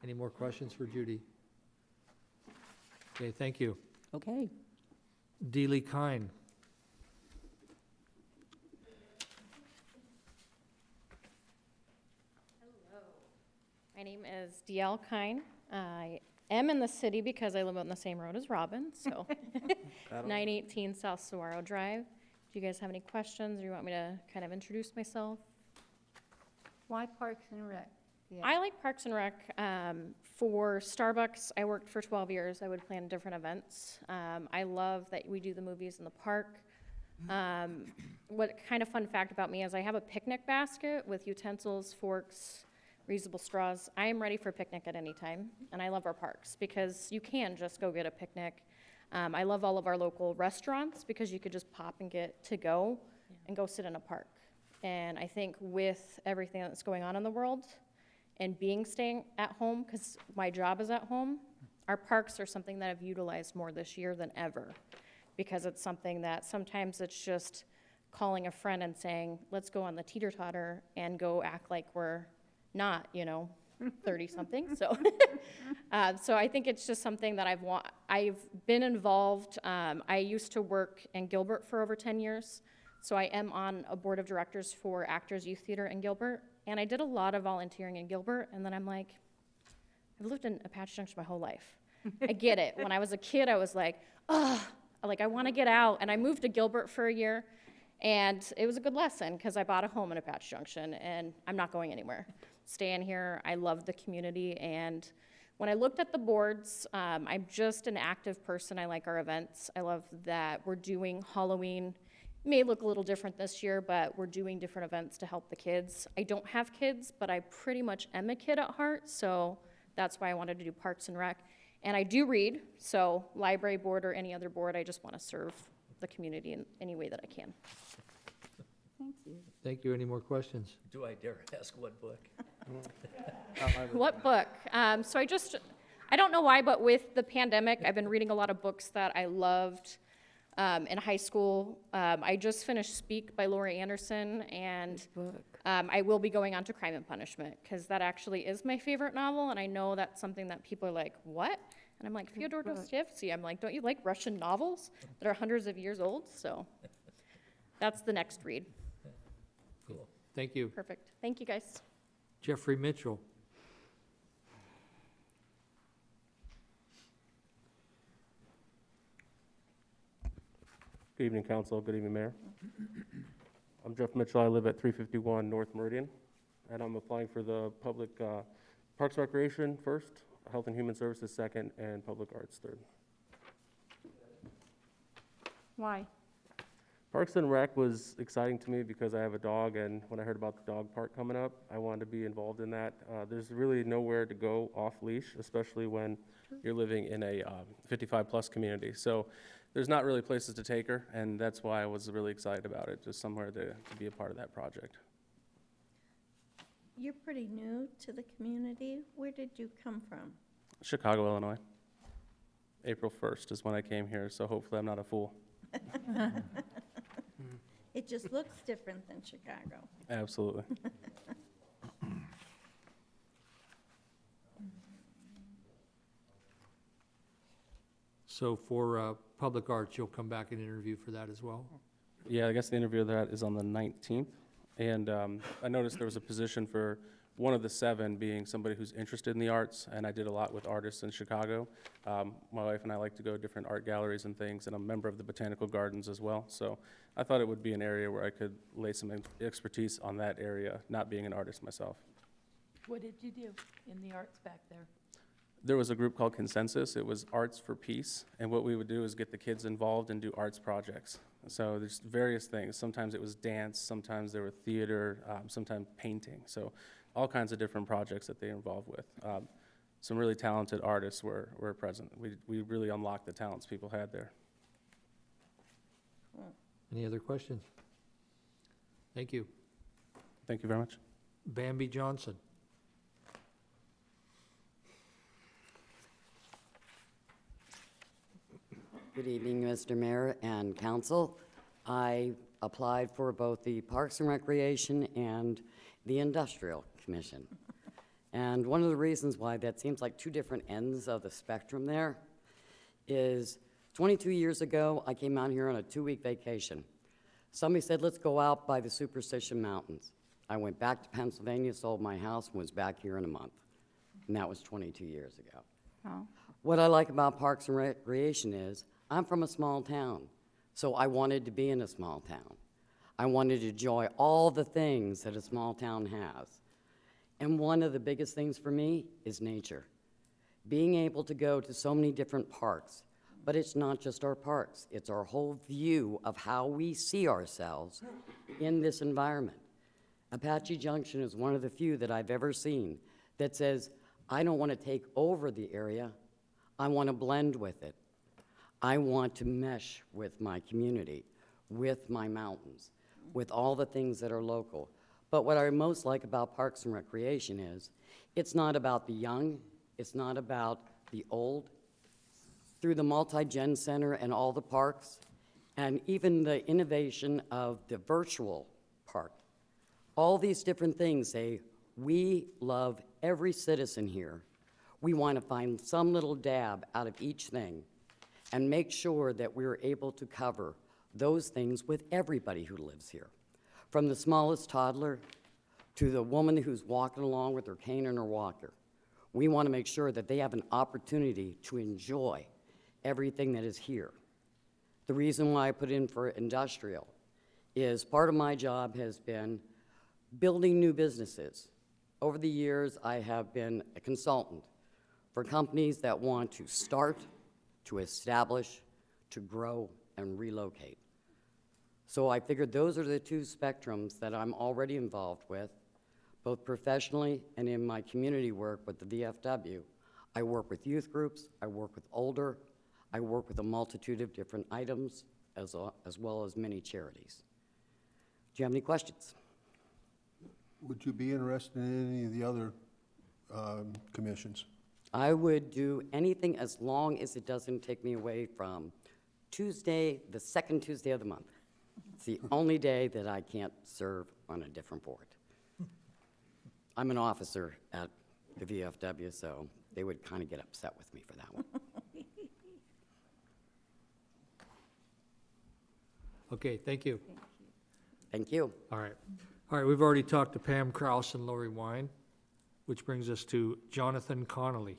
Any more questions for Judy? Okay, thank you. Okay. Dealey Kine. My name is DL Kine. I am in the city because I live on the same road as Robin, so 918 South Saguaro Drive. Do you guys have any questions, or you want me to kind of introduce myself? Why Parks and Rec? Yeah. I like Parks and Rec. For Starbucks, I worked for 12 years. I would plan different events. I love that we do the movies in the park. What kind of fun fact about me is I have a picnic basket with utensils, forks, reusable straws. I am ready for a picnic at any time, and I love our parks because you can just go get a picnic. I love all of our local restaurants because you could just pop and get to go and go sit in a park. And I think with everything that's going on in the world and staying at home, because my job is at home, our parks are something that I've utilized more this year than ever, because it's something that sometimes it's just calling a friend and saying, let's go on the teeter-totter and go act like we're not, 30-something. So so I think it's just something that I've been involved. I used to work in Gilbert for over 10 years. So I am on a board of directors for Actors Youth Theater in Gilbert. And I did a lot of volunteering in Gilbert. And then I'm like, I've lived in Apache Junction my whole life. I get it. When I was a kid, I was like, I want to get out. And I moved to Gilbert for a year. And it was a good lesson because I bought a home in Apache Junction. And I'm not going anywhere. Staying here. I love the community. And when I looked at the boards, I'm just an active person. I like our events. I love that we're doing Halloween. It may look a little different this year, but we're doing different events to help the kids. I don't have kids, but I pretty much am a kid at heart, so that's why I wanted to do Parks and Rec. And I do read, so library board or any other board, I just want to serve the community in any way that I can. Thank you. Thank you. Any more questions? Do I dare ask what book? What book? So I don't know why, but with the pandemic, I've been reading a lot of books that I loved in high school. I just finished Speak by Laurie Anderson, and I will be going on to Crime and Punishment, because that actually is my favorite novel, and I know that's something that people are like, what? And I'm like, Fyodor Dostoevsky. I'm like, don't you like Russian novels that are hundreds of years old? So that's the next read. Cool. Thank you. Perfect. Thank you, guys. Jeffrey Mitchell. Good evening, Council. Good evening, Mayor. I'm Jeff Mitchell. I live at 351 North Meridian, and I'm applying for the Public Parks Recreation first, Health and Human Services second, and Public Arts third. Why? Parks and Rec was exciting to me because I have a dog, and when I heard about the dog park coming up, I wanted to be involved in that. There's really nowhere to go off leash, especially when you're living in a 55-plus community. So there's not really places to take her, and that's why I was really excited about it, just somewhere to be a part of that project. You're pretty new to the community. Where did you come from? Chicago, Illinois. April 1st is when I came here, so hopefully I'm not a fool. It just looks different than Chicago. Absolutely. So for Public Arts, you'll come back and interview for that as well? Yeah, I guess the interview of that is on the 19th. And I noticed there was a position for one of the 7 being somebody who's interested in the arts, and I did a lot with artists in Chicago. My wife and I like to go to different art galleries and things, and I'm a member of the Botanical Gardens as well. So I thought it would be an area where I could lay some expertise on that area, not being an artist myself. What did you do in the arts back there? There was a group called Consensus. It was Arts for Peace, and what we would do is get the kids involved and do arts projects. So there's various things. Sometimes it was dance, sometimes there were theater, sometimes painting. So all kinds of different projects that they involved with. Some really talented artists were present. We really unlocked the talents people had there. Any other questions? Thank you. Thank you very much. Bambi Johnson. Good evening, Mr. Mayor and Council. I applied for both the Parks and Recreation and the Industrial Commission. And one of the reasons why that seems like 2 different ends of the spectrum there is 22 years ago, I came out here on a 2-week vacation. Somebody said, let's go out by the Superstition Mountains. I went back to Pennsylvania, sold my house, and was back here in a month. And that was 22 years ago. Oh. What I like about Parks and Recreation is I'm from a small town, so I wanted to be in a small town. I wanted to enjoy all the things that a small town has. And one of the biggest things for me is nature. Being able to go to so many different parks, but it's not just our parks, it's our whole view of how we see ourselves in this environment. Apache Junction is one of the few that I've ever seen that says, I don't want to take over the area, I want to blend with it. I want to mesh with my community, with my mountains, with all the things that are local. But what I most like about Parks and Recreation is it's not about the young, it's not about the old. Through the multi-gen center and all the parks, and even the innovation of the virtual park, all these different things say, we love every citizen here. We want to find some little dab out of each thing and make sure that we're able to cover those things with everybody who lives here. From the smallest toddler to the woman who's walking along with her cane and her walker. We want to make sure that they have an opportunity to enjoy everything that is here. The reason why I put in for industrial is part of my job has been building new businesses. Over the years, I have been a consultant for companies that want to start, to establish, to grow, and relocate. So I figured those are the 2 spectrums that I'm already involved with, both professionally and in my community work with the VFW. I work with youth groups, I work with older, I work with a multitude of different items, as well as many charities. Do you have any questions? Would you be interested in any of the other commissions? I would do anything as long as it doesn't take me away from Tuesday, the 2nd Tuesday of the month. It's the only day that I can't serve on a different board. I'm an officer at the VFW, so they would kind of get upset with me for that one. Okay, thank you. Thank you. All right. All right, we've already talked to Pam Krause and Lori Wine, which brings us to Jonathan Connolly.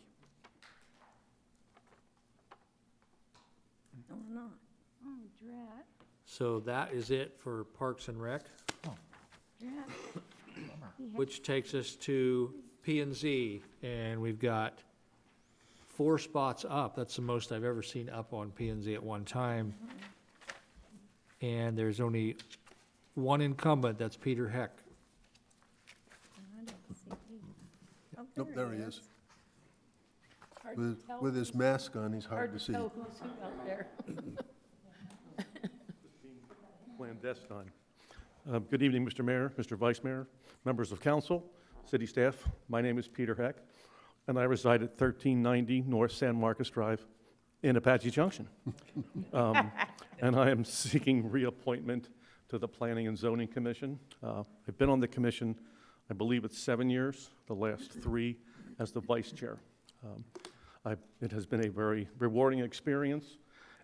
No, no. Oh, drat, So that is it for Parks and Rec, drat. which takes us to P and Z, and we've got 4 spots up. That's the most I've ever seen up on P and Z at one time. And there's only one incumbent, that's Peter Heck. Nope, there he is. Hard to tell With his mask on, he's hard to see. tell who's who out there. Clandestine. Good evening, Mr. Mayor, Mr. Vice Mayor, members of council, city staff. My name is Peter Heck, and I reside at 1390 North San Marcos Drive in Apache Junction. And I am seeking reappointment to the Planning and Zoning Commission. I've been on the commission, I believe it's 7 years, the last 3 as the vice chair. It has been a very rewarding experience,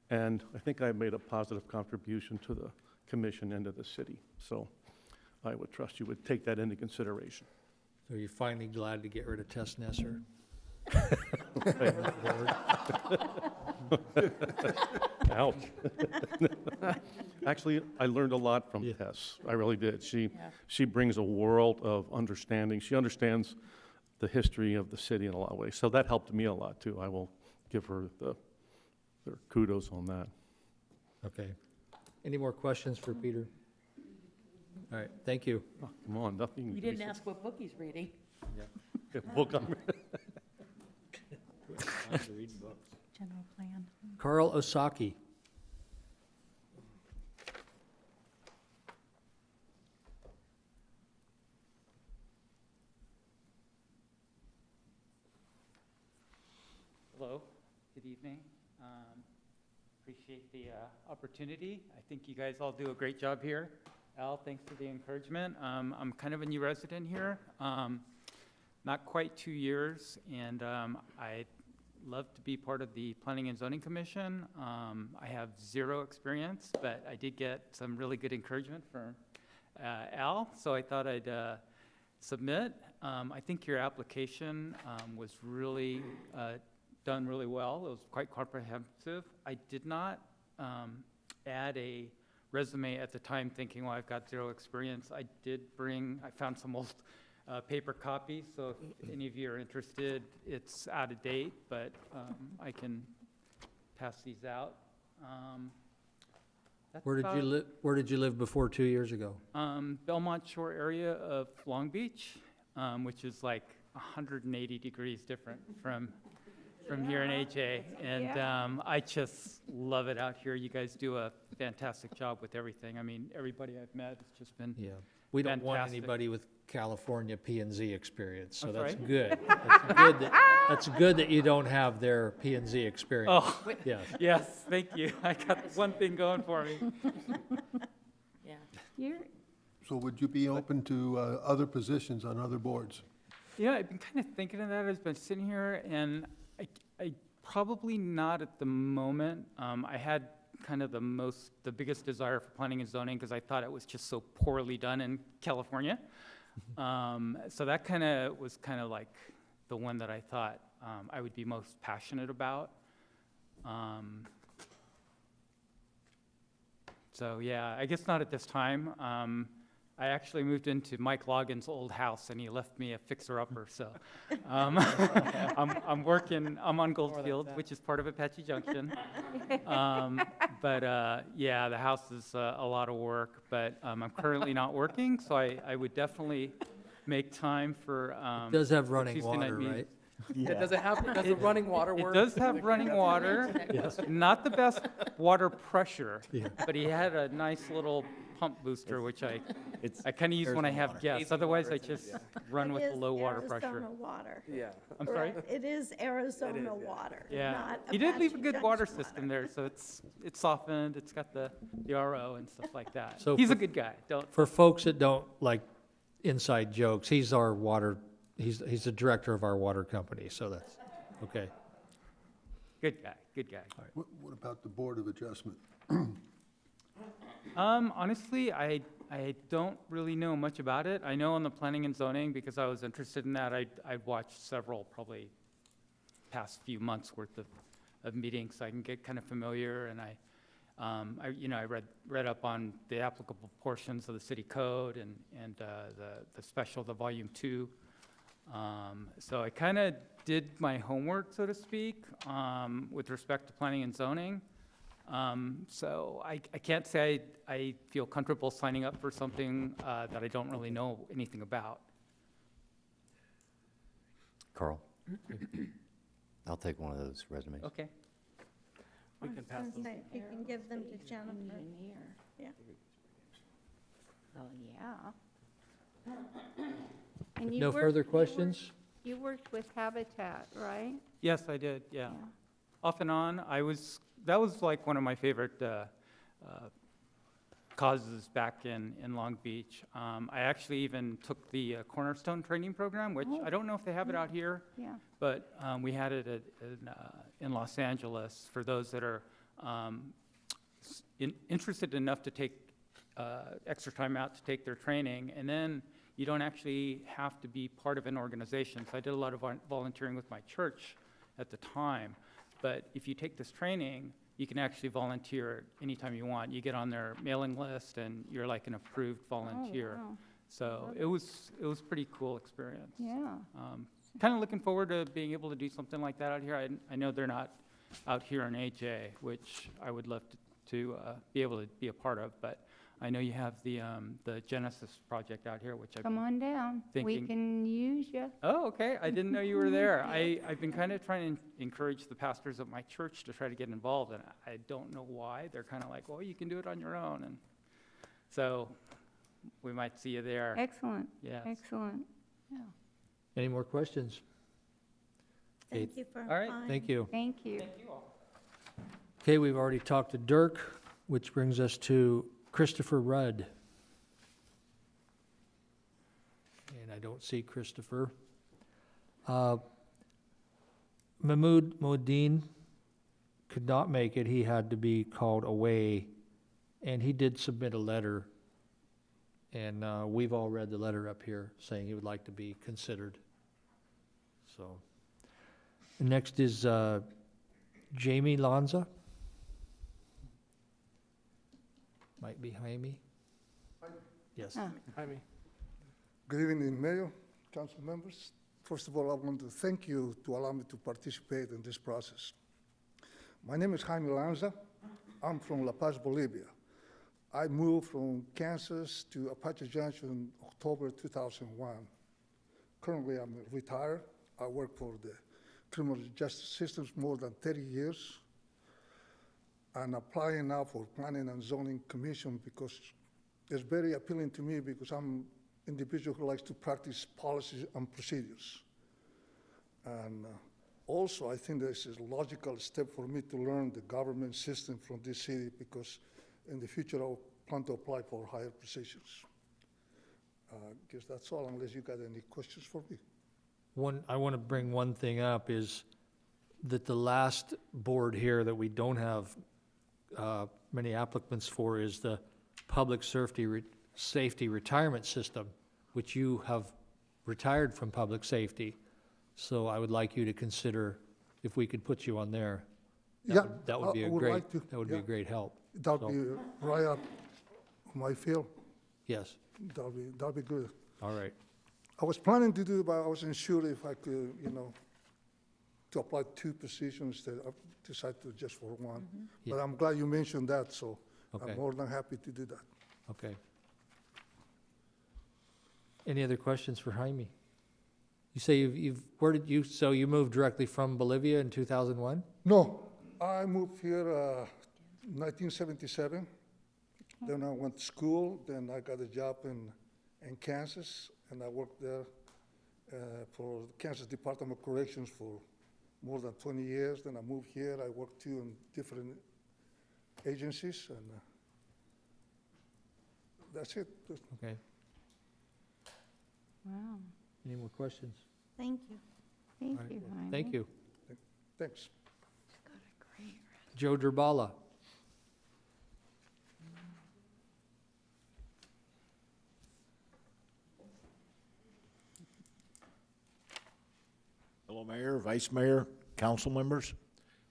and I think I've made a positive contribution to the commission and to the city. So I would trust you would take that into consideration. So you're finally glad to get rid of Tess Nesser? Ouch. Actually, I learned a lot from Tess. I really did. She brings a world of understanding. She understands the history of the city in a lot of ways. So that helped me a lot too. I will give her the kudos on that. Okay. Any more questions for Peter? All right, thank you. Oh, come on, nothing. We didn't ask what book he's reading. Yeah, book on. General plan. Carl Osaki. Hello, good evening. Appreciate the opportunity. I think you guys all do a great job here. Al, thanks for the encouragement. I'm kind of a new resident here, not quite 2 years, and I'd love to be part of the Planning and Zoning Commission. I have zero experience, but I did get some really good encouragement from Al, so I thought I'd submit. I think your application was really done really well. It was quite comprehensive. I did not add a resume at the time thinking, well, I've got zero experience. I found some old paper copies, so if any of you are interested, it's out of date, but I can pass these out. Where did you live before 2 years ago? Belmont Shore area of Long Beach, which is like 180 degrees different from here in HA, and I just love it out here. You guys do a fantastic job with everything. I mean, everybody I've met has just been We don't want fantastic. anybody with California P&Z experience, so I'm that's sorry? good. That's good that you don't have their P&Z experience. Oh, Yes. yes, thank you. I got one thing going for me. Yeah. So would you be open to other positions on other boards? Yeah, I've been kind of thinking of that. I've been sitting here, and I probably not at the moment. I had kind of the biggest desire for planning and zoning because I thought it was just so poorly done in California. So that kind of was kind of like the one that I thought I would be most passionate about. So yeah, I guess not at this time. I actually moved into Mike Logan's old house, and he left me a fixer-upper, so I'm on Goldfield, which is part of Apache Junction. But yeah, the house is a lot of work, but I'm currently not working, so I would definitely make time for It does have running Tuesday night water, meeting. right? Yeah. Does the running water work? It does have running water. Yes. Not the best water pressure, Yeah. but he had a nice little pump booster, which I kind of use when I have guests. Easy Otherwise, water, I just yeah. run with It the is low water pressure. Arizona water. Yeah. I'm sorry? It is Arizona water, Yeah, not he did leave a Apache good water Junction system there, so it's softened, it's got the RO and stuff like that. So He's a for- good guy, don't, For folks that don't like inside jokes, he's the director of our water company, so that's, okay. good guy, good guy. What about the Board of Adjustment? Honestly, I don't really know much about it. I know on the planning and zoning, because I was interested in that, I'd watched several, probably past few months worth of meetings, so I can get kind of familiar, and I read up on the applicable portions of the city code and the volume 2. So I kind of did my homework, so to speak, with respect to planning and zoning. So I can't say I feel comfortable signing up for something that I don't really know anything about. Carl, I'll take one of those resumes. Okay. I was gonna say, if you can give them to Jennifer. Yeah. Oh, yeah. And you No worked- further questions? You worked with Habitat, right? Yes, I did, yeah. Off and on, that was like one of my favorite causes back in Long Beach. I actually even took the Cornerstone training program, which I don't know if they have it out here, Yeah. but we had it in Los Angeles for those that are interested enough to take extra time out to take their training, and then you don't actually have to be part of an organization. So I did a lot of volunteering with my church at the time. But if you take this training, you can actually volunteer anytime you want. You get on their mailing list, and you're like an approved volunteer. wow. So it was pretty cool experience. Yeah. Kind of looking forward to being able to do something like that out here. I know they're not out here in AJ, which I would love to be able to be a part of, but I know you have the Genesis project out here, which Come on down. We thinking- can use you. Oh, okay. I didn't know you were there. I've been kind of trying to encourage the pastors of my church to try to get involved, and I don't know why. They're kind of like, well, you can do it on your own. And so we might see you there. Excellent. Yes. Excellent. Yeah. Any more questions? Okay, Thank you for All right. applying. Thank you. Thank you. Thank you all. Okay, we've already talked to Dirk, which brings us to Christopher Rudd. And I don't see Christopher. Mahmoud Modine could not make it. He had to be called away, and he did submit a letter. And we've all read the letter up here saying he would like to be considered. So, next is Jamie Lanza. Might be Jaime. Yes. Jaime. Good evening, Mayor, council members. First of all, I want to thank you to allow me to participate in this process. My name is Jaime Lanza. I'm from La Paz, Bolivia. I moved from Kansas to Apache Junction in October 2001. Currently, I'm retired. I work for the criminal justice system more than 30 years. I'm applying now for Planning and Zoning Commission because it's very appealing to me because I'm an individual who likes to practice policies and procedures. And also, I think this is a logical step for me to learn the government system from this city because in the future, I'll plan to apply for higher positions. I guess that's all, unless you got any questions for me. I want to bring one thing up is that the last board here that we don't have many applicants for is the Public Safety Retirement System, which you have retired from public safety. So I would like you to consider if we could put you on there. That would be a great, that would be a great help. That'll be right up my field. Yes. That'll be good. All right. I was planning to do it, but I wasn't sure if I could, to apply 2 positions that I decided to just for one. Yeah. But I'm glad you mentioned that, so Okay. I'm more than happy to do that. Okay. Any other questions for Jaime? You say where did you, so you moved directly from Bolivia in 2001? No, I moved here 1977. Then I went to school. Then I got a job in Kansas, and I worked there for the Kansas Department of Corrections for more than 20 years. Then I moved here. I worked too in different agencies, and that's it. Okay. Wow. Any more questions? Thank you. Thank All right. you, Jaime. Thank you. Thanks. Joe Durbala. Hello, Mayor, Vice Mayor, council members.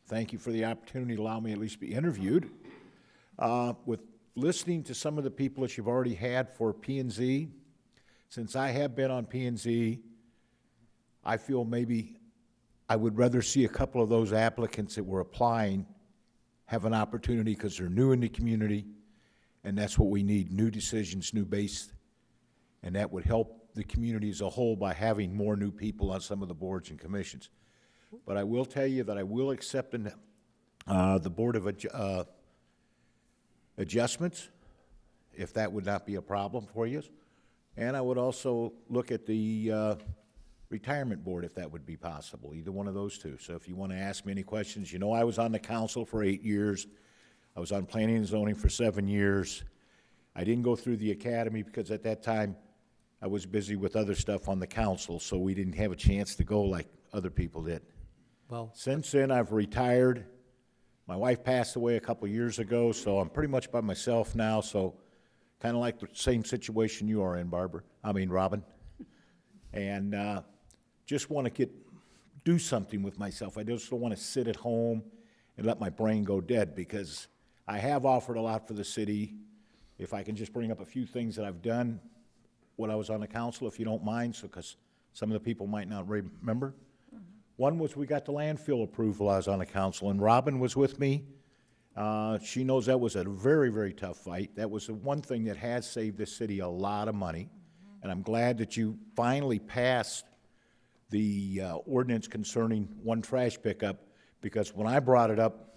Thank you for the opportunity to allow me at least to be interviewed. With listening to some of the people that you've already had for P&Z, since I have been on P&Z, I feel maybe I would rather see a couple of those applicants that were applying have an opportunity because they're new in the community, and that's what we need, new decisions, new base, and that would help the community as a whole by having more new people on some of the boards and commissions. But I will tell you that I will accept the Board of Adjustments, if that would not be a problem for you. And I would also look at the Retirement Board, if that would be possible, either one of those two. So if you want to ask me any questions, I was on the council for 8 years. I was on Planning and Zoning for 7 years. I didn't go through the academy because at that time I was busy with other stuff on the council, so we didn't have a chance to go like other people did. Well, since then, I've retired. My wife passed away a couple years ago, so I'm pretty much by myself now, so kind of like the same situation you are in, Robin. And just want to do something with myself. I just don't want to sit at home and let my brain go dead, because I have offered a lot for the city. If I can just bring up a few things that I've done when I was on the council, if you don't mind, because some of the people might not remember. One was we got the landfill approval. I was on the council, and Robin was with me. She knows that was a very, very tough fight. That was the one thing that has saved this city a lot of money. And I'm glad that you finally passed the ordinance concerning one trash pickup, because when I brought it up,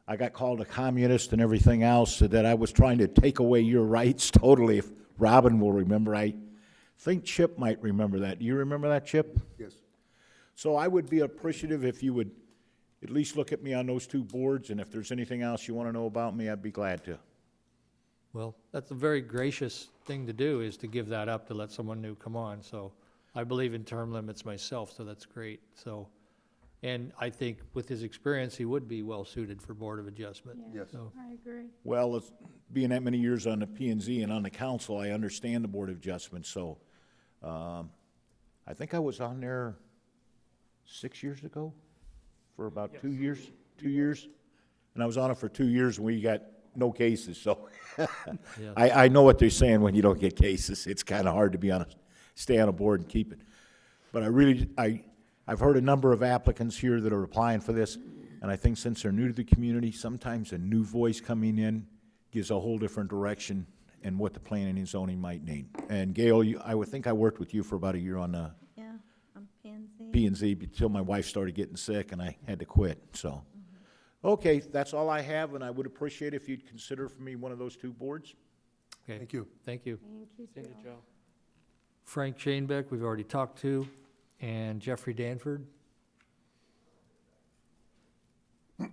I got called a communist and everything else, so that I was trying to take away your rights totally. If Robin will remember, I think Chip might remember that. Do you remember that, Chip? Yes. So I would be appreciative if you would at least look at me on those two boards, and if there's anything else you want to know about me, I'd be glad to. Well, that's a very gracious thing to do, is to give that up to let someone new come on. So I believe in term limits myself, so that's great. So, and I think with his experience, he would be well-suited for Board of Adjustment. Yes. So, I agree. Well, being that many years on the P&Z and on the council, I understand the Board of Adjustment, so I think I was on there 6 years ago for about 2 years, 2 years. And I was on it for 2 years and we got no cases, so Yeah. I know what they're saying when you don't get cases. It's kind of hard to stay on a board and keep it. But I've heard a number of applicants here that are applying for this, and I think since they're new to the community, sometimes a new voice coming in gives a whole different direction in what the planning and zoning might need. And Gail, I would think I worked with you for about a year on the Yeah, on P&Z. P&Z until my wife started getting sick and I had to quit, so. Okay, that's all I have, and I would appreciate if you'd consider for me one of those two boards. Okay. Thank you. Thank you. Thank you, Joe. Frank Chainbeck, we've already talked to, and Jeffrey Danford. Mr.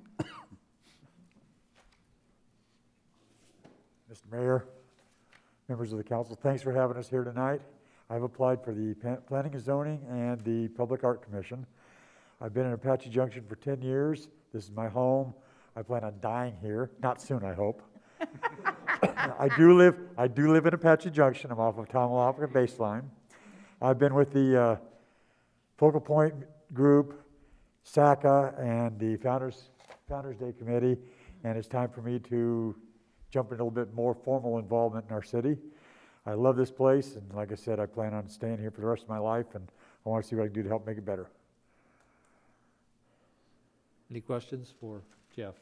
Mayor, members of the council, thanks for having us here tonight. I've applied for the Planning and Zoning and the Public Art Commission. I've been in Apache Junction for 10 years. This is my home. I plan on dying here, not soon, I hope. I do live in Apache Junction. I'm off of Tomahawk and Baseline. I've been with the Focal Point Group, SACA, and the Founders Day Committee, and it's time for me to jump into a little bit more formal involvement in our city. I love this place, and like I said, I plan on staying here for the rest of my life, and I want to see what I can do to help make it better. Any questions for Jeff?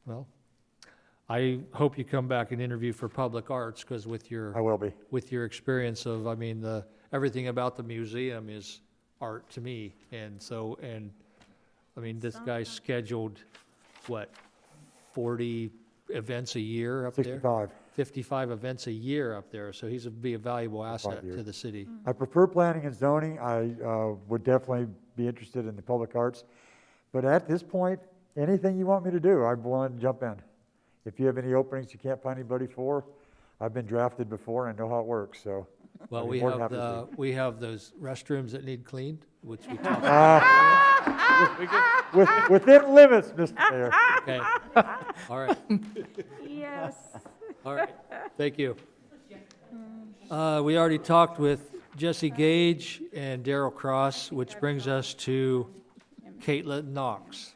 Well, I hope you come back and interview for Public Arts, because with your I will be. With your experience of, I mean, everything about the museum is art to me, and so, and I mean, this guy's scheduled, what, 40 events a year up there? 65. 55 events a year up there, so he's be a valuable asset years. to the city. I prefer planning and zoning. I would definitely be interested in the public arts. But at this point, anything you want me to do, I'm willing to jump in. If you have any openings you can't find anybody for, I've been drafted before and I know how it works, so. Well, I'd be more than happy to see. we have those restrooms that need cleaned, which we talked about. Within limits, Mr. Mayor. Okay, all right, Yes. all right, thank you. We already talked with Jesse Gage and Darrell Cross, which brings us to Caitlin Knox.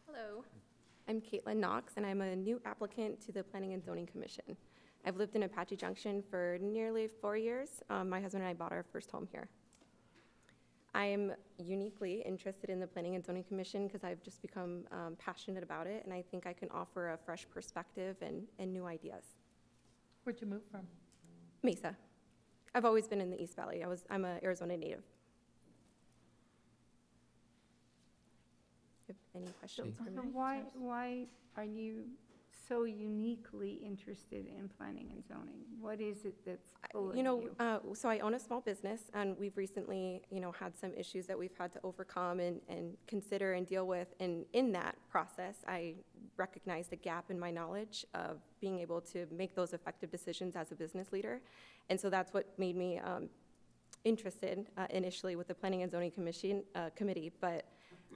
Hello, I'm Caitlin Knox, and I'm a new applicant to the Planning and Zoning Commission. I've lived in Apache Junction for nearly 4 years. My husband and I bought our first home here. I am uniquely interested in the Planning and Zoning Commission because I've just become passionate about it, and I think I can offer a fresh perspective and new ideas. Where'd you move from? Mesa. I've always been in the East Valley. I'm an Arizona native. If any questions for So me? why are you so uniquely interested in planning and zoning? What is it that's pulling you? So I own a small business, and we've recently, had some issues that we've had to overcome and consider and deal with. And in that process, I recognized a gap in my knowledge of being able to make those effective decisions as a business leader. And so that's what made me interested initially with the Planning and Zoning Commission committee, but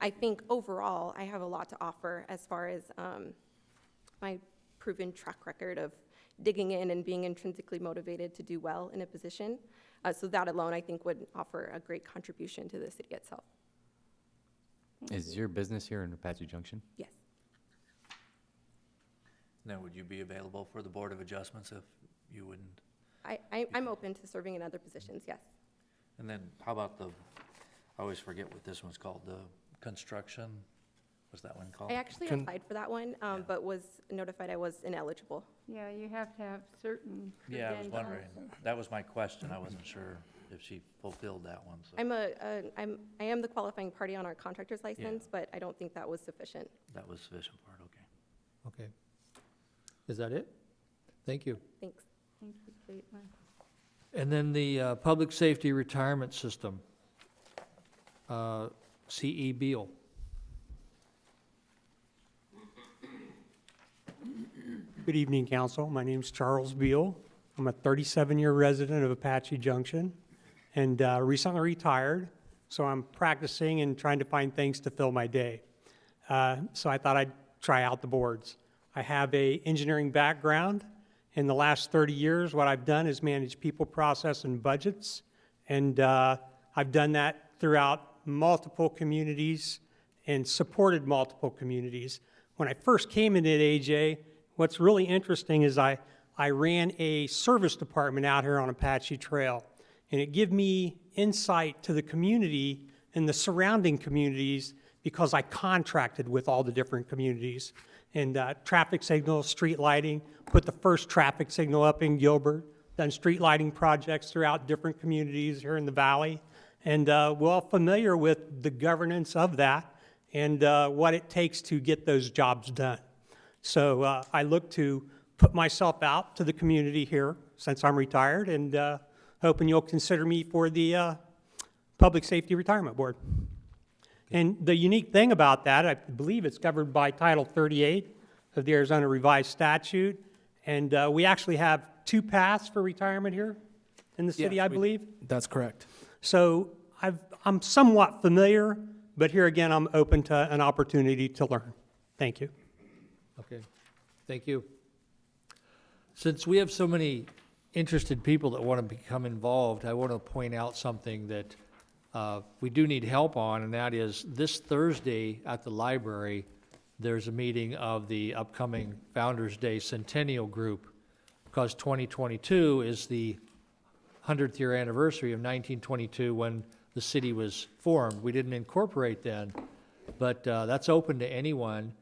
I think overall I have a lot to offer as far as my proven track record of digging in and being intrinsically motivated to do well in a position. So that alone, I think, would offer a great contribution to the city itself. Is your business here in Apache Junction? Yes. Now, would you be available for the Board of Adjustments if you wouldn't? I'm open to serving in other positions, yes. And then how about the, I always forget what this one's called, the construction, what's that one called? I actually applied for that one, but was notified I was ineligible. Yeah, you have to have certain Yeah, I was credentials. wondering, that was my question, I wasn't sure if she fulfilled that one, so. I am the qualifying party on our contractor's license, but I don't think that was sufficient. That was sufficient part, okay. Okay. Is that it? Thank you. Thanks. Thank you, Caitlin. And then the Public Safety Retirement System, C.E. Beal. Good evening, Council. My name's Charles Beal. I'm a 37-year resident of Apache Junction and recently retired, so I'm practicing and trying to find things to fill my day. So I thought I'd try out the boards. I have an engineering background. In the last 30 years, what I've done is manage people, process, and budgets, and I've done that throughout multiple communities and supported multiple communities. When I first came into AJ, what's really interesting is I ran a service department out here on Apache Trail, and it gave me insight to the community and the surrounding communities because I contracted with all the different communities. And traffic signals, street lighting, put the first traffic signal up in Gilbert, done street lighting projects throughout different communities here in the valley. And we're all familiar with the governance of that and what it takes to get those jobs done. So I look to put myself out to the community here since I'm retired, and hoping you'll consider me for the Public Safety Retirement Board. And the unique thing about that, I believe it's covered by Title 38 of the Arizona Revised Statute, and we actually have 2 paths for retirement here in the city, Yes, I believe. That's correct. So I'm somewhat familiar, but here again, I'm open to an opportunity to learn. Thank you. Okay, thank you. Since we have so many interested people that want to become involved, I want to point out something that we do need help on, and that is this Thursday at the library, there's a meeting of the upcoming Founders Day Centennial Group, because 2022 is the 100th year anniversary of 1922 when the city was formed. We didn't incorporate then, but that's open to anyone.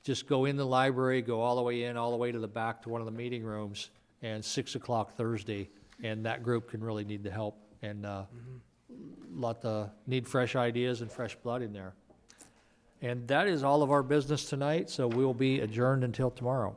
Just go in the library, go all the way in, all the way to the back to one of the meeting rooms, and 6 o'clock Thursday, and that group can really need the help and need fresh ideas and fresh blood in there. And that is all of our business tonight, so we'll be adjourned until tomorrow.